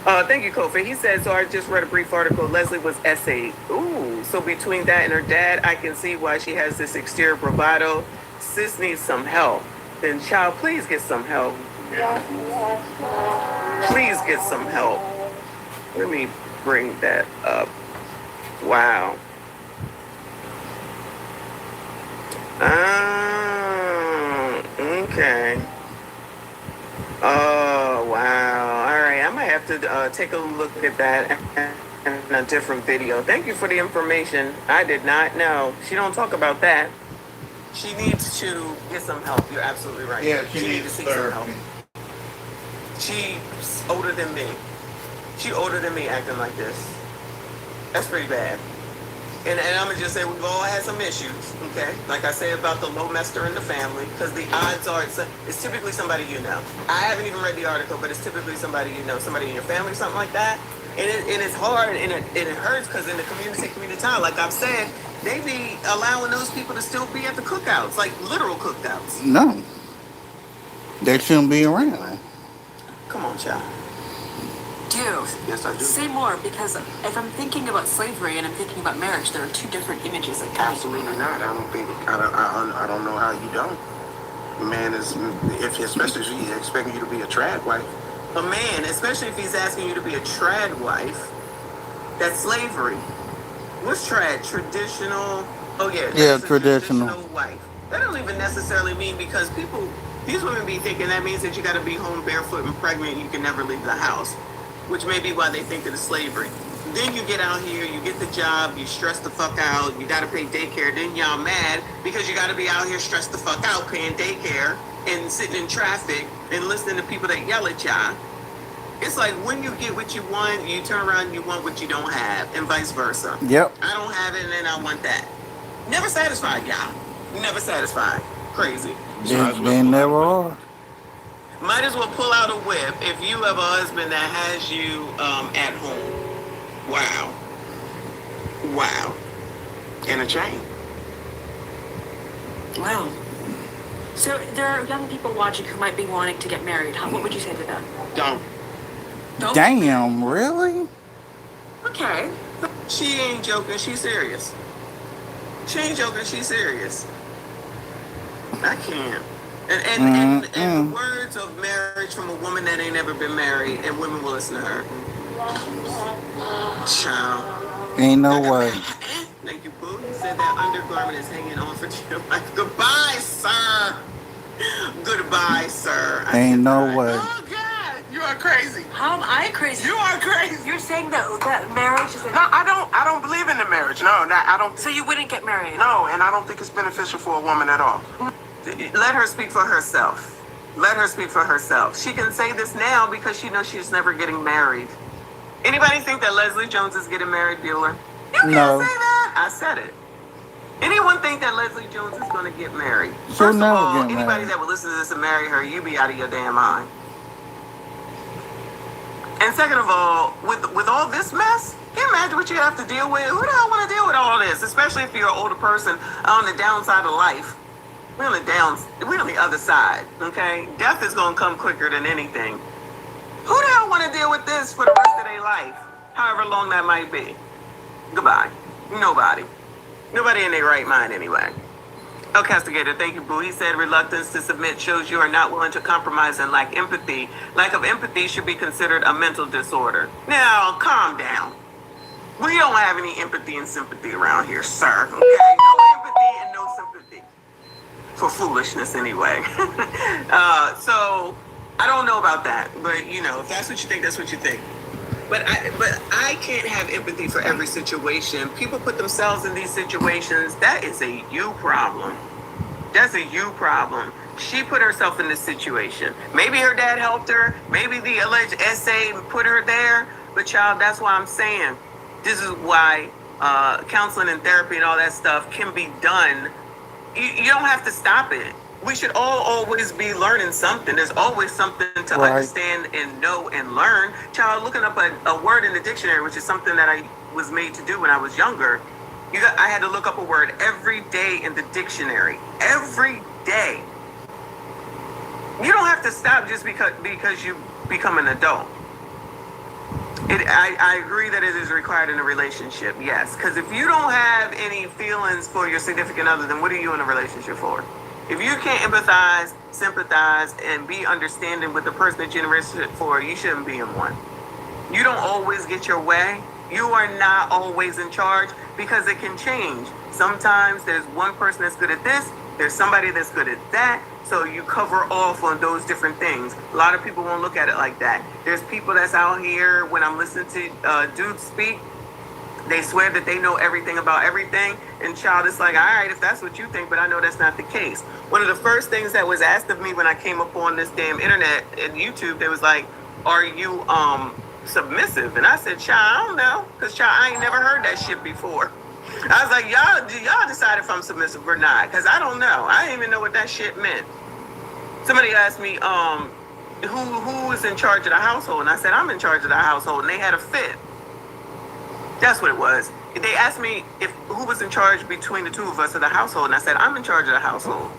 Speaker 2: Thank you, Kofi. He said, so I just read a brief article. Leslie was essayed. Ooh, so between that and her dad, I can see why she has this exterior bravado. Sis needs some help. Then child, please get some help. Please get some help. Let me bring that up. Wow. Okay. Oh, wow. All right. I might have to take a look at that in a different video. Thank you for the information. I did not know. She don't talk about that. She needs to get some help. You're absolutely right.
Speaker 1: Yeah, she
Speaker 2: needs
Speaker 1: needs
Speaker 2: to seek some help.
Speaker 1: therapy.
Speaker 2: She's older than me. She older than me acting like this. That's pretty bad. And I'm gonna just say we've all had some issues, okay? Like I say about the low mester in the family, because the odds are it's typically somebody you know. I haven't even read the article, but it's typically somebody you know, somebody in your family, something like that. And it's hard and it hurts because in the community, like I've said, they be allowing those people to still be at the cookouts, like literal cookouts.
Speaker 1: No, they shouldn't be around.
Speaker 2: Come on, child.
Speaker 5: Do.
Speaker 4: Yes, I do.
Speaker 5: Say more, because if I'm thinking about slavery and I'm thinking about marriage, there are two different images that come.
Speaker 4: Absolutely not. I don't know how you don't. Man is, especially if he's expecting you to be a trad wife.
Speaker 2: A man, especially if he's asking you to be a trad wife, that's slavery. What's trad? Traditional? Oh yeah.
Speaker 1: Yeah,
Speaker 2: that's a
Speaker 1: traditional.
Speaker 2: wife. That don't even necessarily mean because these women be thinking that means that you got to be home barefoot and pregnant and you can never leave the house, which may be why they think that it's slavery. Then you get out here, you get the job, you stress the fuck out, you got to pay daycare, then y'all mad because you got to be out here stressed the fuck out paying daycare and sitting in traffic and listening to people that yell at y'all. It's like when you get what you want, you turn around and you want what you don't have, and vice versa.
Speaker 1: Yep.
Speaker 2: I don't have it and then I want that. Never satisfied, y'all. Never satisfied. Crazy.
Speaker 1: They never are.
Speaker 2: Might as well pull out a whip if you have a husband that has you at home. Wow. Wow.
Speaker 4: And a chain.
Speaker 5: Wow. So there are young people watching who might be wanting to get married. What would you say to them?
Speaker 4: Don't.
Speaker 1: Damn, really?
Speaker 5: Okay.
Speaker 2: She ain't joking, she's serious. She ain't joking, she's serious. I can't. And the words of marriage from a woman that ain't never been married, and women will listen to her. Child.
Speaker 1: Ain't no way.
Speaker 2: Thank you, Boo. You said that undergarment is hanging on for dear life. Goodbye, sir. Goodbye, sir.
Speaker 1: Ain't no way.
Speaker 4: Oh God, you are crazy.
Speaker 5: How am I crazy?
Speaker 4: You are crazy.
Speaker 5: You're saying that marriage is
Speaker 4: No, I don't believe in the marriage. No, I don't.
Speaker 5: So you wouldn't get married?
Speaker 4: No, and I don't think it's beneficial for a woman at all.
Speaker 2: Let her speak for herself. Let her speak for herself. She can say this now because she knows she's never getting married. Anybody think that Leslie Jones is getting married, Bueller? You can't
Speaker 1: No.
Speaker 2: say that. I said it. Anyone think that Leslie Jones is going to get married?
Speaker 1: She'll
Speaker 2: First of
Speaker 1: never
Speaker 2: all,
Speaker 1: get
Speaker 2: anybody
Speaker 1: married.
Speaker 2: that would listen to this and marry her, you be out of your damn mind. And second of all, with all this mess, can you imagine what you have to deal with? Who the hell want to deal with all this? Especially if you're an older person on the downside of life. We're on the other side, okay? Death is gonna come quicker than anything. Who the hell want to deal with this for the rest of their life? However long that might be. Goodbye. Nobody. Nobody in their right mind anyway. El Castigator, thank you, Boo. He said reluctance to submit shows you are not willing to compromise and lack empathy. Lack of empathy should be considered a mental disorder. Now, calm down. We don't have any empathy and sympathy around here, sir. Okay? No empathy and no sympathy. For foolishness, anyway. So, I don't know about that. But, if that's what you think, that's what you think. But I can't have empathy for every situation. People put themselves in these situations. That is a you problem. That's a you problem. She put herself in this situation. Maybe her dad helped her. Maybe the alleged essay put her there. But child, that's why I'm saying this is why counseling and therapy and all that stuff can be done. You don't have to stop it. We should all always be learning something. There's always something to understand and know and learn. Child, looking up a word in the dictionary, which is something that I was made to do when I was younger. I had to look up a word every day in the dictionary. Every day. You don't have to stop just because you become an adult. I agree that it is required in a relationship, yes. Because if you don't have any feelings for your significant other, then what are you in a relationship for? If you can't empathize, sympathize, and be understanding with the person that you're in a relationship for, you shouldn't be in one. You don't always get your way. You are not always in charge because it can change. Sometimes there's one person that's good at this, there's somebody that's good at that, so you cover off on those different things. A lot of people won't look at it like that. There's people that's out here, when I'm listening to dudes speak, they swear that they know everything about everything, and child, it's like, all right, if that's what you think, but I know that's not the case. One of the first things that was asked of me when I came up on this damn internet and YouTube, they was like, are you submissive? And I said, child, I don't know, because child, I ain't never heard that shit before. I was like, y'all decide if I'm submissive or not, because I don't know. I didn't even know what that shit meant. Somebody asked me, who is in charge of the household? And I said, I'm in charge of the household, and they had a fit. That's what it was. They asked me who was in charge between the two of us of the household, and I said, I'm in charge of the household.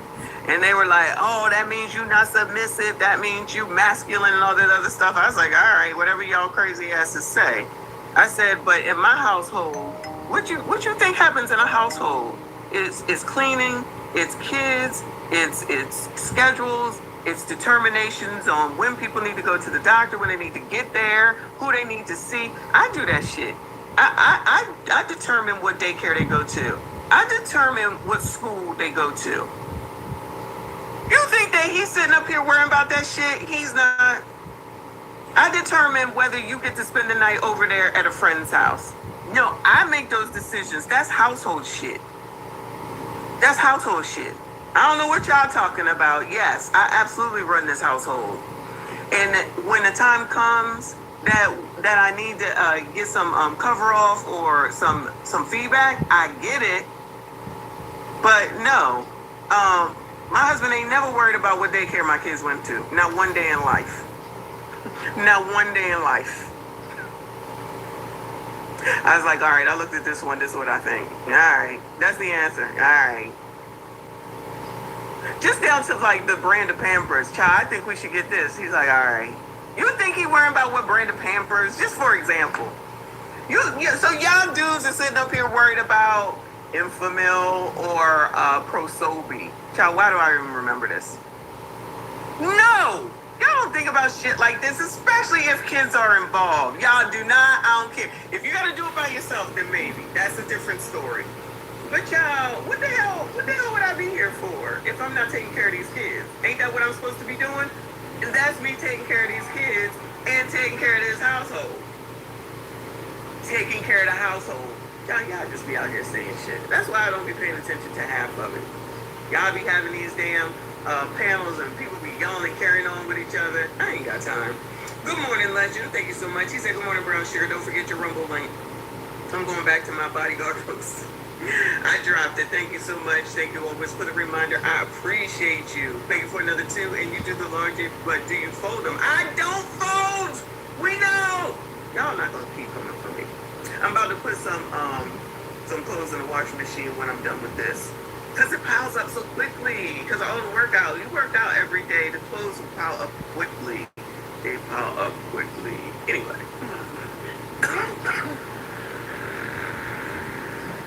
Speaker 2: And they were like, oh, that means you not submissive, that means you masculine and all that other stuff. I was like, all right, whatever y'all crazy asses say. I said, but in my household, what you think happens in a household? It's cleaning, it's kids, it's schedules, it's determinations on when people need to go to the doctor, when they need to get there, who they need to see. I do that shit. I determine what daycare they go to. I determine what school they go to. You think that he's sitting up here worrying about that shit? He's not. I determine whether you get to spend the night over there at a friend's house. No, I make those decisions. That's household shit. That's household shit. I don't know what y'all talking about. Yes, I absolutely run this household. And when the time comes that I need to get some cover off or some feedback, I get it. But no, my husband ain't never worried about what daycare my kids went to. Not one day in life. Not one day in life. I was like, all right, I looked at this one, this is what I think. All right, that's the answer. All right. Just down to like the brand of Pampers. Child, I think we should get this. He's like, all right. You think he worrying about what brand of Pampers? Just for example. So y'all dudes are sitting up here worried about Enfamil or Prosobi. Child, why do I even remember this? No! Y'all don't think about shit like this, especially if kids are involved. Y'all do not, I don't care. If you gotta do it by yourself, then maybe. That's a different story. But y'all, what the hell would I be here for if I'm not taking care of these kids? Ain't that what I'm supposed to be doing? And that's me taking care of these kids and taking care of this household. Taking care of the household. Y'all just be out here saying shit. That's why I don't be paying attention to half of it. Y'all be having these damn panels and people be yelling and carrying on with each other. I ain't got time. Good morning, Legend. Thank you so much. He said, good morning, Brown Sugar. Don't forget your Rumble link. I'm going back to my bodyguard post. I dropped it. Thank you so much. Thank you always for the reminder. I appreciate you. Thank you for another 2. And you do the laundry, but do you fold them? I don't fold. We know. Y'all not gonna keep coming for me. I'm about to put some clothes in the washing machine when I'm done with this. Because it piles up so quickly. Because of all the workout. You work out every day. The clothes will pile up quickly. They pile up quickly. Anyway.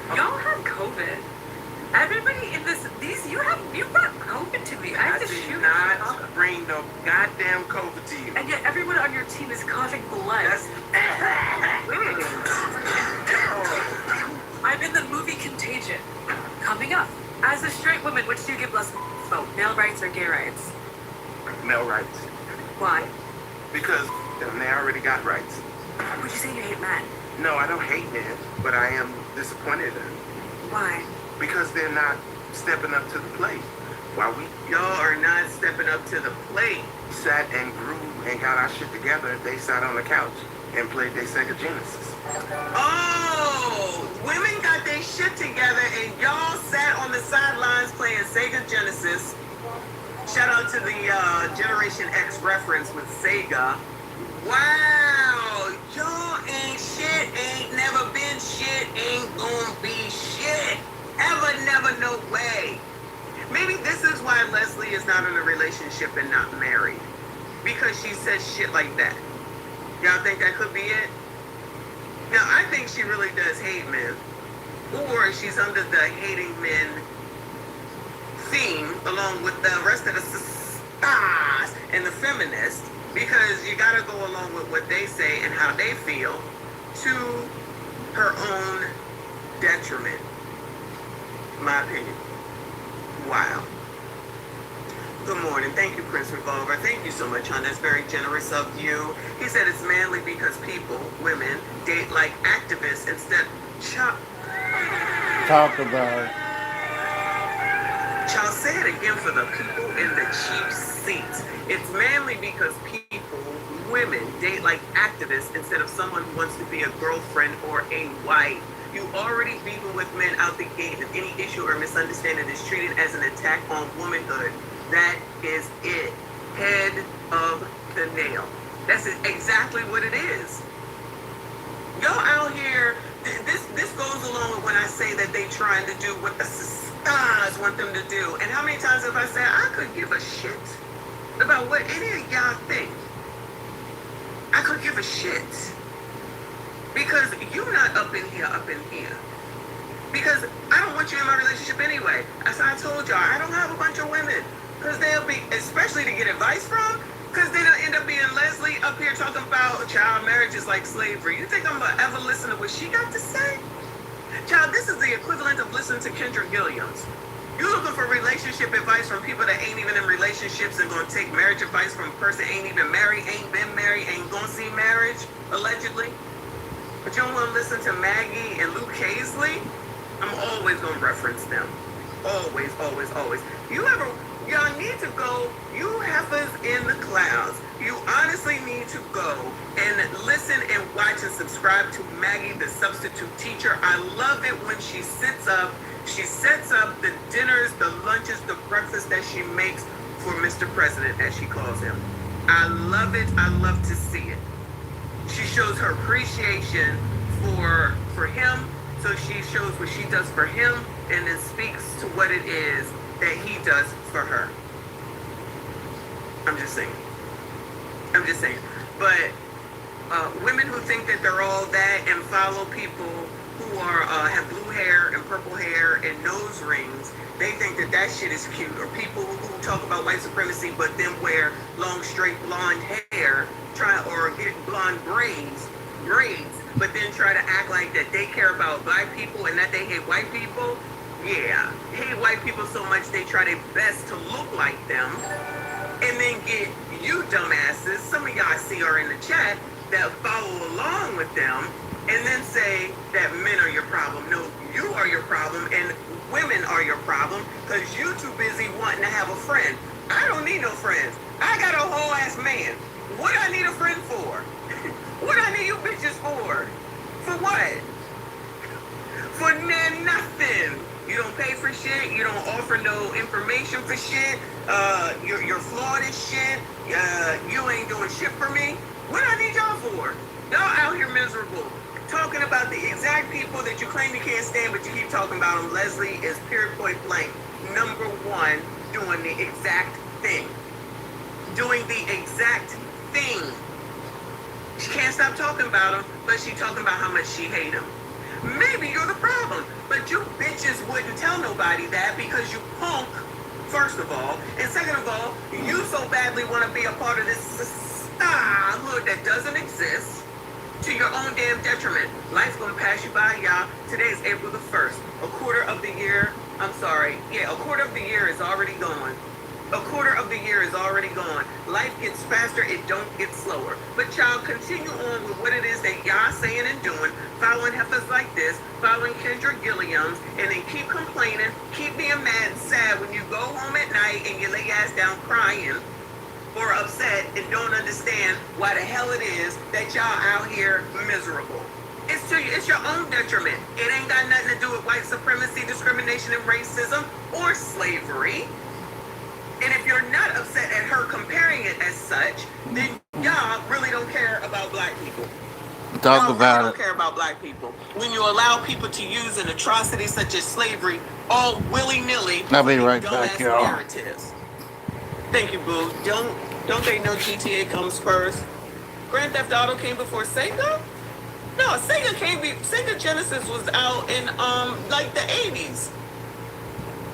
Speaker 5: Y'all had COVID. Everybody in you brought COVID to me. I had to shoot you.
Speaker 4: Not bring no goddamn COVID to you.
Speaker 5: And yet everyone on your team is coughing blood. I'm in the movie Contagion. Coming up. As a straight woman, which do you give less vote? Male rights or gay rights?
Speaker 4: Male rights.
Speaker 5: Why?
Speaker 4: Because they already got rights.
Speaker 5: Would you say you hate men?
Speaker 4: No, I don't hate men, but I am disappointed in them.
Speaker 5: Why?
Speaker 4: Because they're not stepping up to the plate. While
Speaker 2: Y'all are not stepping up to the plate.
Speaker 4: sat and grew and got our shit together, they sat on the couch and played their Sega Genesis.
Speaker 2: Oh, women got their shit together and y'all sat on the sidelines playing Sega Genesis. Shout out to the Generation X reference with Sega. Wow, y'all ain't shit, ain't never been shit, ain't gonna be shit. Ever, never, no way. Maybe this is why Leslie is not in a relationship and not married. Because she says shit like that. Y'all think that could be it? Now, I think she really does hate men. Or she's under the hating men theme along with the rest of the stars and the feminists. because you gotta go along with what they say and how they feel to her own detriment. My opinion. Wow. Good morning. Thank you, Prince Revolver. Thank you so much, hon. That's very generous of you. He said it's manly because people, women, date like activists instead.
Speaker 1: Talk about it.
Speaker 2: Y'all say it again for the people in the cheap seats. It's manly because people, women, date like activists instead of someone who wants to be a girlfriend or a wife. You already beefing with men out the gate. If any issue or misunderstanding is treated as an attack on womanhood, that is it. Head of the nail. That's exactly what it is. Y'all out here, this goes along with when I say that they trying to do what the stars want them to do. And how many times have I said I could give a shit about what any of y'all think? I could give a shit. Because you're not up in here. Because I don't want you in my relationship anyway. As I told y'all, I don't have a bunch of women. Because they'll be, especially to get advice from, because then I'll end up being Leslie up here talking about child marriage is like slavery. You think I'm going to ever listen to what she got to say? Child, this is the equivalent of listening to Kendra Gilliams. You looking for relationship advice from people that ain't even in relationships and going to take marriage advice from a person ain't even married, ain't been married, ain't going to see marriage, allegedly? But you don't want to listen to Maggie and Luke Hazley? I'm always going to reference them. Always, always, always. Y'all need to go, you heifers in the clouds. You honestly need to go and listen and watch and subscribe to Maggie, the substitute teacher. I love it when she sets up the dinners, the lunches, the breakfast that she makes for Mr. President, as she calls him. I love it. I love to see it. She shows her appreciation for him, so she shows what she does for him and then speaks to what it is that he does for her. I'm just saying. But women who think that they're all that and follow people who are have blue hair and purple hair and nose rings, they think that shit is cute. Or people who talk about white supremacy but then wear long straight blonde hair, or get blonde braids, but then try to act like that they care about black people and that they hate white people. Yeah, hate white people so much they try their best to look like them, and then get you dumbasses, some of y'all I see are in the chat, that follow along with them, and then say that men are your problem. No, you are your problem, and women are your problem, because you too busy wanting to have a friend. I don't need no friends. I got a whole ass man. What I need a friend for? What I need you bitches for? For what? For nothing. You don't pay for shit. You don't offer no information for shit. You're flawed as shit. You ain't doing shit for me. What I need y'all for? Y'all out here miserable. Talking about the exact people that you claim you can't stand, but you keep talking about them. Leslie is period point blank. Number one, doing the exact thing. Doing the exact thing. She can't stop talking about him, but she talking about how much she hate him. Maybe you're the problem, but you bitches wouldn't tell nobody that because you punk, first of all, and second of all, you so badly want to be a part of this hood that doesn't exist to your own damn detriment. Life's gonna pass you by, y'all. Today is April the 1st. A quarter of the year is already gone. A quarter of the year is already gone. Life gets faster, it don't get slower. But y'all continue on with what it is that y'all saying and doing, following heifers like this, following Kendra Gilliams, and then keep complaining, keep being mad and sad when you go home at night and you lay your ass down crying or upset and don't understand why the hell it is that y'all out here miserable. It's your own detriment. It ain't got nothing to do with white supremacy, discrimination, and racism, or slavery. And if you're not upset at her comparing it as such, then y'all really don't care about black people.
Speaker 1: Talk about
Speaker 2: don't care about black people. When you allow people to use an atrocity such as slavery all willy-nilly,
Speaker 1: I'll be right back, y'all.
Speaker 2: narratives. Thank you, boo. Don't they know GTA comes first? Grand Theft Auto came before Sega? No, Sega Genesis was out in like the 80s.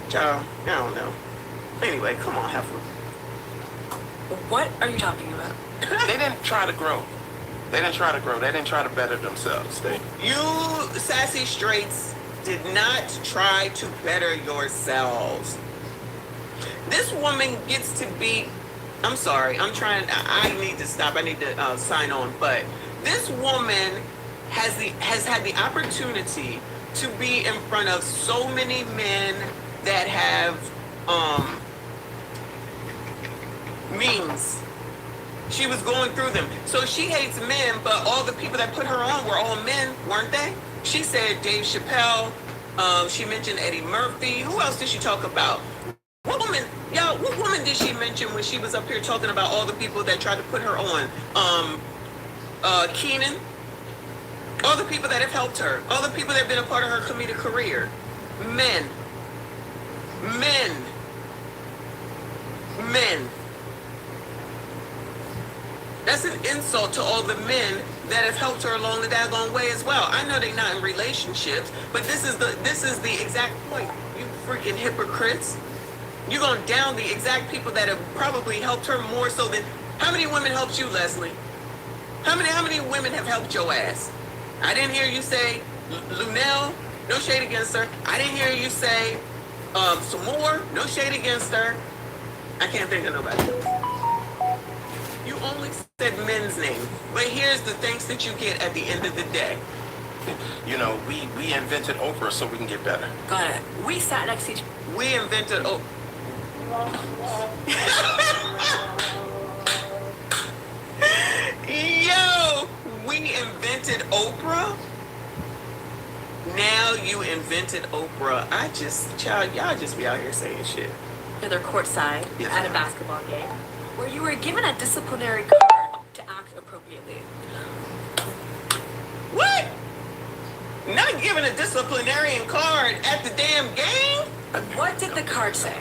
Speaker 2: Child, I don't know. Anyway, come on, heifer.
Speaker 5: What are you talking about?
Speaker 4: They didn't try to grow. They didn't try to grow. They didn't try to better themselves.
Speaker 2: You sassy straights did not try to better yourselves. This woman gets to be. I'm sorry. I need to stop. I need to sign on. But this woman has had the opportunity to be in front of so many men that have memes. She was going through them. So she hates men, but all the people that put her on were all men, weren't they? She said Dave Chappelle. She mentioned Eddie Murphy. Who else did she talk about? What woman did she mention when she was up here talking about all the people that tried to put her on? Keenan. All the people that have helped her. All the people that have been a part of her comedic career. Men. That's an insult to all the men that have helped her along the daggone way as well. I know they're not in relationships, but this is the exact point. You freaking hypocrites. You're going to down the exact people that have probably helped her more so than... How many women helped you, Leslie? How many women have helped your ass? I didn't hear you say Lunel, no shade against her. I didn't hear you say some more, no shade against her. I can't think of nobody. You only said men's name, but here's the thanks that you get at the end of the day.
Speaker 4: You know, we invented Oprah so we can get better.
Speaker 5: Got it. We sat next to each other.
Speaker 2: We invented Oprah. Yo, we invented Oprah. Now you invented Oprah. Y'all just be out here saying shit.
Speaker 5: They're courtside
Speaker 4: Yes,
Speaker 5: at a
Speaker 4: ma'am.
Speaker 5: basketball game where you were given a disciplinary card to act appropriately.
Speaker 2: What? Not giving a disciplinarian card at the damn game?
Speaker 5: What did the card say?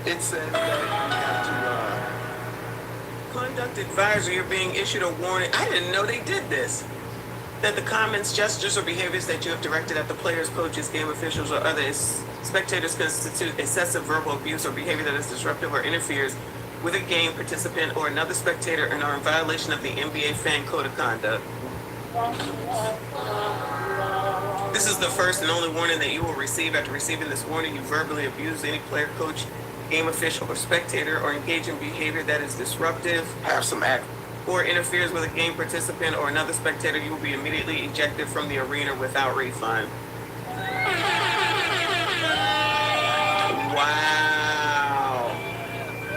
Speaker 4: It says that you have to,
Speaker 2: Conduct advisor, you're being issued a warning. I didn't know they did this. That the comments, gestures, or behaviors that you have directed at the players, coaches, game officials, or other spectators constitute excessive verbal abuse or behavior that is disruptive or interferes with a game participant or another spectator and are in violation of the NBA fan code of conduct. This is the first and only warning that you will receive. After receiving this warning, you verbally abuse any player, coach, game official, or spectator, or engage in behavior that is disruptive
Speaker 4: have some act.
Speaker 2: or interferes with a game participant or another spectator, you will be immediately ejected from the arena without refund. Wow.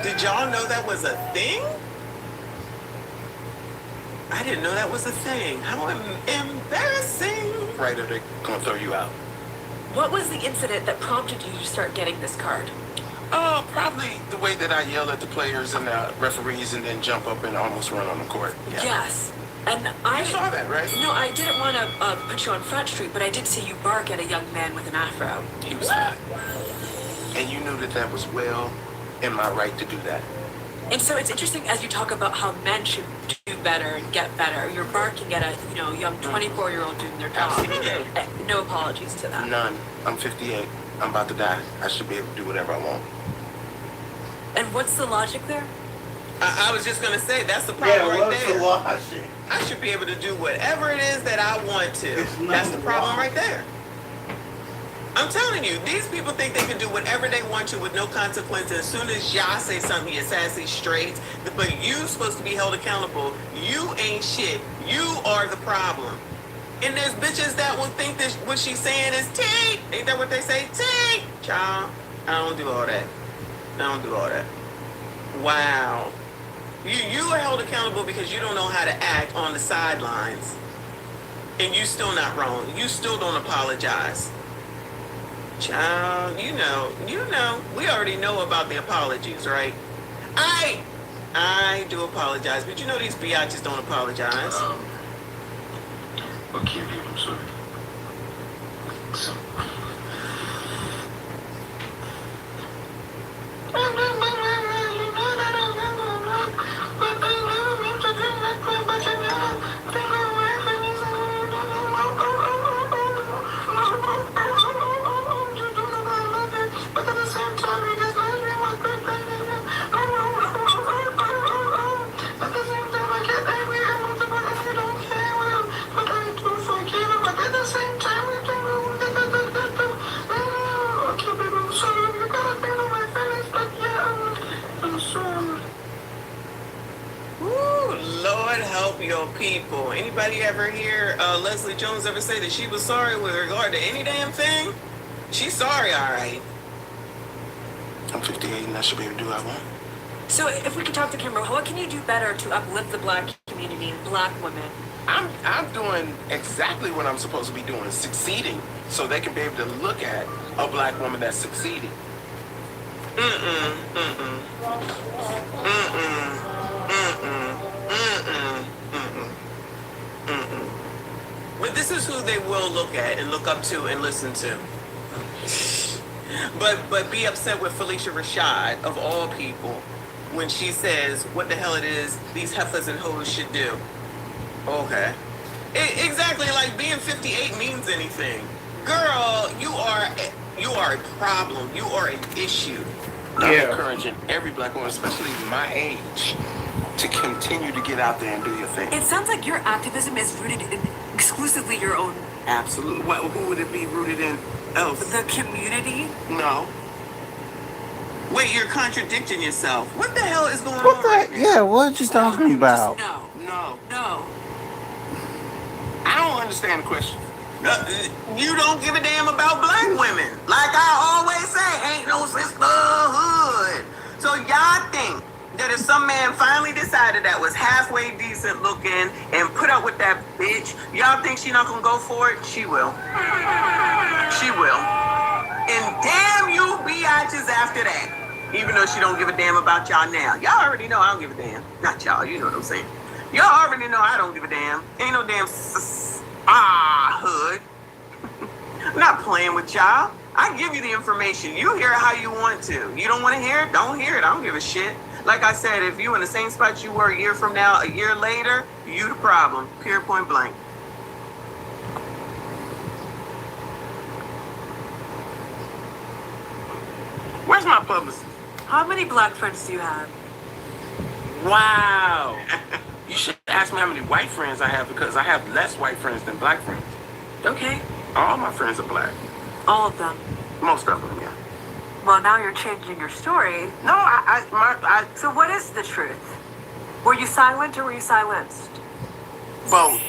Speaker 2: Did y'all know that was a thing? I didn't know that was a thing. How embarrassing.
Speaker 4: Right, or they're going to throw you out.
Speaker 5: What was the incident that prompted you to start getting this card?
Speaker 4: Oh, probably the way that I yell at the players and the referees and then jump up and almost run on the court. Yeah.
Speaker 5: Yes. And I
Speaker 4: You saw that, right?
Speaker 5: No, I didn't want to put you on Front Street, but I did see you bark at a young man with an afro.
Speaker 4: He was hot. And you knew that was well in my right to do that.
Speaker 5: And so it's interesting as you talk about how men should do better and get better. You're barking at a young 24-year-old doing their job.
Speaker 4: Absolutely.
Speaker 5: No apologies to that.
Speaker 4: None. I'm 58. I'm about to die. I should be able to do whatever I want.
Speaker 5: And what's the logic there?
Speaker 2: I was just going to say, that's the problem right there.
Speaker 1: logic?
Speaker 2: I should be able to do whatever it is that I want to.
Speaker 1: It's not
Speaker 2: That's the problem
Speaker 1: wrong.
Speaker 2: right there. I'm telling you, these people think they can do whatever they want to with no consequences. As soon as y'all say something, you sassy straight. But you supposed to be held accountable. You ain't shit. You are the problem. And there's bitches that will think that what she's saying is tea. Ain't that what they say? Tea. Child, I don't do all that. I don't do all that. Wow. You are held accountable because you don't know how to act on the sidelines. And you still not wrong. You still don't apologize. Child, you know, we already know about the apologies, right? I do apologize, but you know these biatches don't apologize.
Speaker 6: What keep people so?
Speaker 2: people. Anybody ever hear Leslie Jones ever say that she was sorry with regard to any damn thing? She's sorry, all right.
Speaker 4: I'm 58 and I should be able to do what I want.
Speaker 5: So if we could talk to Kimber, what can you do better to uplift the black community and black women?
Speaker 4: I'm doing exactly what I'm supposed to be doing, succeeding, so they can be able to look at a black woman that's succeeding.
Speaker 2: But this is who they will look at and look up to and listen to. But be upset with Felicia Rashad, of all people, when she says what the hell it is these heifers and hoes should do. Okay. Exactly, like being 58 means anything. Girl, you are a problem. You are an issue.
Speaker 4: I'm encouraging every black woman, especially my age, to continue to get out there and do your thing.
Speaker 5: It sounds like your activism is rooted in exclusively your own.
Speaker 4: Absolutely. Who would it be rooted in else?
Speaker 5: The community?
Speaker 4: No.
Speaker 2: Wait, you're contradicting yourself. What the hell is going
Speaker 1: What
Speaker 2: on
Speaker 1: the?
Speaker 2: right now?
Speaker 1: Yeah, what you talking about?
Speaker 5: No.
Speaker 4: No.
Speaker 5: No.
Speaker 4: I don't understand the question.
Speaker 2: You don't give a damn about black women. Like I always say, ain't no sisterhood. So y'all think that if some man finally decided that was halfway decent looking and put up with that bitch, y'all think she not gonna go for it? She will. She will. And damn you biatches after that. Even though she don't give a damn about y'all now. Y'all already know I don't give a damn. Not y'all, you know what I'm saying. Y'all already know I don't give a damn. Ain't no damn hood. I'm not playing with y'all. I give you the information. You hear it how you want to. You don't want to hear it? Don't hear it. I don't give a shit. Like I said, if you in the same spot you were a year from now, a year later, you the problem. Period, point blank.
Speaker 4: Where's my publicist?
Speaker 5: How many black friends do you have?
Speaker 4: Wow. You should ask me how many white friends I have, because I have less white friends than black friends.
Speaker 5: Okay.
Speaker 4: All my friends are black.
Speaker 5: All of them.
Speaker 4: Most of them, yeah.
Speaker 5: Well, now you're changing your story.
Speaker 4: No, I
Speaker 5: So what is the truth? Were you silent or were you silenced?
Speaker 4: both.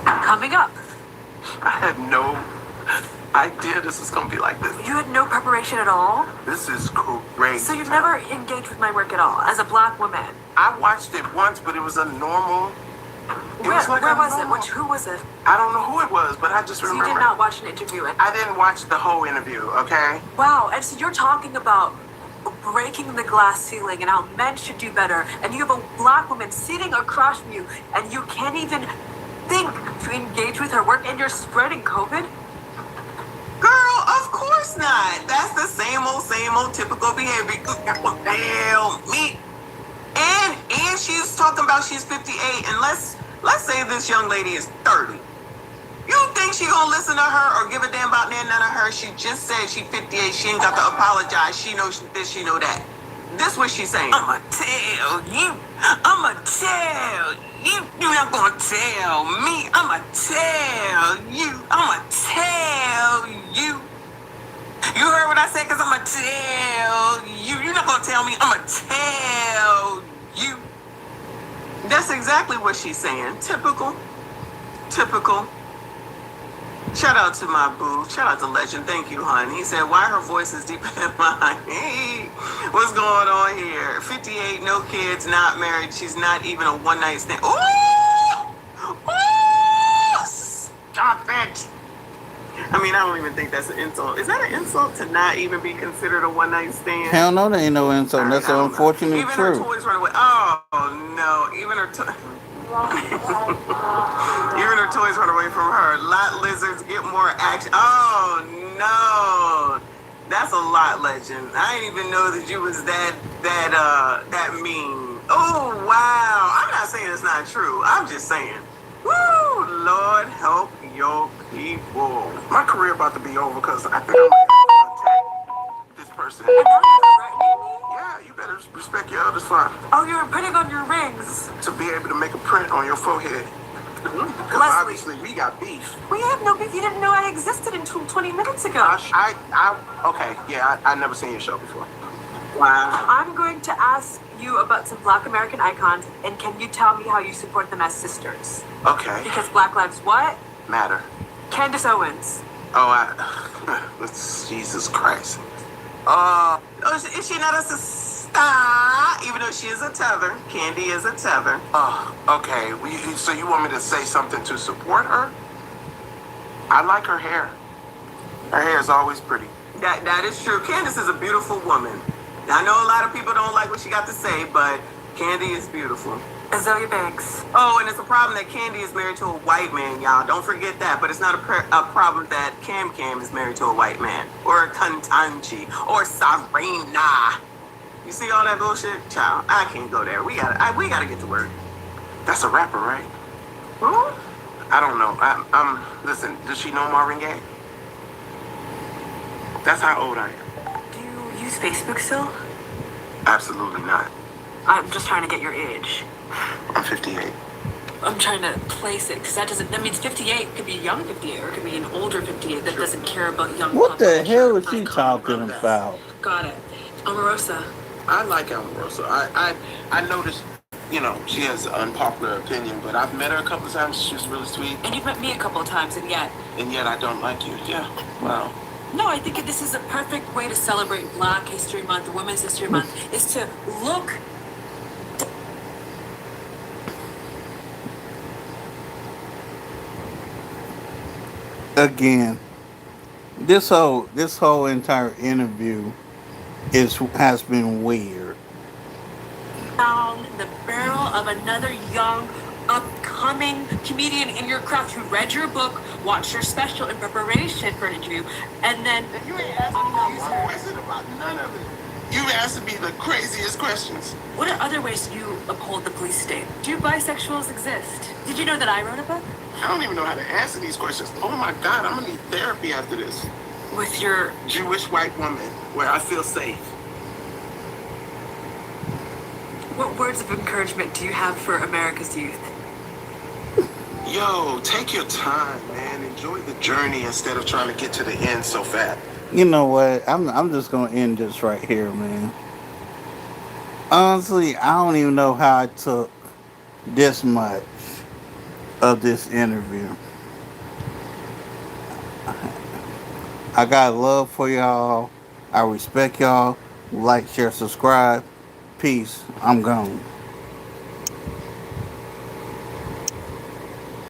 Speaker 5: Coming up.
Speaker 4: I had no idea this was gonna be like this.
Speaker 5: You had no preparation at all?
Speaker 4: This is crazy.
Speaker 5: So you've never engaged with my work at all, as a black woman?
Speaker 4: I watched it once, but it was a normal.
Speaker 5: Where was it? Who was it?
Speaker 4: I don't know who it was, but I just
Speaker 5: So you
Speaker 4: remember.
Speaker 5: did not watch an interview.
Speaker 4: I didn't watch the whole interview, okay?
Speaker 5: Wow, and so you're talking about breaking the glass ceiling and how men should do better, and you have a black woman sitting across from you, and you can't even think to engage with her work, and you're spreading COVID?
Speaker 2: Girl, of course not. That's the same old typical behavior. Hell, me. And she's talking about she's 58, and let's say this young lady is 30. You think she gonna listen to her or give a damn about none of her? She just said she 58. She ain't got to apologize. She knows this, she know that. This what she's saying. I'ma tell you. I'ma tell you. You're not gonna tell me. I'ma tell you. I'ma tell you. You heard what I said? Cause I'ma tell you. You're not gonna tell me. I'ma tell you. That's exactly what she's saying. Typical. Shout out to my boo. Shout out to Legend. Thank you, hon. He said, why her voice is deeper than mine? Hey, what's going on here? 58, no kids, not married. She's not even a one-night stand. Ooh! Ooh! Stop it! I mean, I don't even think that's an insult. Is that an insult to not even be considered a one-night stand?
Speaker 1: Hell no, that ain't no insult. That's the unfortunate
Speaker 2: Even her
Speaker 1: truth.
Speaker 2: toys run away. Oh, no. Even her Even her toys run away from her. Lot lizards get more action. Oh, no. That's a lot, Legend. I didn't even know that you was that mean. Oh, wow. I'm not saying it's not true. I'm just saying. Woo, Lord help your people.
Speaker 4: My career about to be over because I think I'm gonna attack this person.
Speaker 5: And now you're threatening me?
Speaker 4: Yeah, you better respect your elders, fine.
Speaker 5: Oh, you're putting on your rings.
Speaker 4: To be able to make a print on your forehead. Because
Speaker 5: Leslie.
Speaker 4: obviously we got beef.
Speaker 5: We have no beef. You didn't know I existed until 20 minutes ago.
Speaker 4: Okay, yeah, I never seen your show before.
Speaker 2: Wow.
Speaker 5: I'm going to ask you about some Black American icons, and can you tell me how you support them as sisters?
Speaker 4: Okay.
Speaker 5: Because Black Lives what?
Speaker 4: Matter.
Speaker 5: Candace Owens.
Speaker 4: Oh, Jesus Christ.
Speaker 2: Oh, is she not a sister? Even though she is a tether, Candy is a tether.
Speaker 4: Okay. So you want me to say something to support her? I like her hair. Her hair is always pretty.
Speaker 2: That is true. Candace is a beautiful woman. I know a lot of people don't like what she got to say, but Candy is beautiful.
Speaker 5: Azealia Banks.
Speaker 2: Oh, and it's a problem that Candy is married to a white man, y'all. Don't forget that. But it's not a problem that Cam is married to a white man, or Kantanchi, or Sarena. You see all that bullshit, child? I can't go there. We gotta get to work.
Speaker 4: That's a rapper, right?
Speaker 2: Who?
Speaker 4: I don't know. Listen, does she know Marvin Gaye? That's how old I am.
Speaker 5: Do you use Facebook still?
Speaker 4: Absolutely not.
Speaker 5: I'm just trying to get your age.
Speaker 4: I'm 58.
Speaker 5: I'm trying to place it because that means 58 could be a young 58 or it could be an older 58 that doesn't care about young.
Speaker 1: What the
Speaker 5: pop culture.
Speaker 1: hell is she
Speaker 5: Icon.
Speaker 1: talking about?
Speaker 5: Got it. Omarosa.
Speaker 4: I like Omarosa. I noticed, she has an unpopular opinion, but I've met her a couple of times. She's really sweet.
Speaker 5: And you've met me a couple of times, and yet
Speaker 4: I don't like you. Yeah. Wow.
Speaker 5: no, I think this is a perfect way to celebrate Black History Month, Women's History Month, is to look.
Speaker 1: Again, this whole entire interview has been weird.
Speaker 5: Down the barrel of another young, upcoming comedian in your craft who read your book, watched your special in preparation for an interview, and then
Speaker 4: You ain't asking me one question about none of it. You asking me the craziest questions.
Speaker 5: what are other ways you uphold the police state? Do bisexuals exist? Did you know that I wrote a book?
Speaker 4: I don't even know how to answer these questions. Oh my God, I'm gonna need therapy after this.
Speaker 5: With your
Speaker 4: Jewish white woman, where I feel safe.
Speaker 5: what words of encouragement do you have for America's youth?
Speaker 4: Yo, take your time, man. Enjoy the journey instead of trying to get to the end so fast.
Speaker 1: You know what? I'm just gonna end this right here, man. Honestly, I don't even know how I took this much of this interview. I got love for y'all. I respect y'all. Like, share, subscribe. Peace. I'm gone.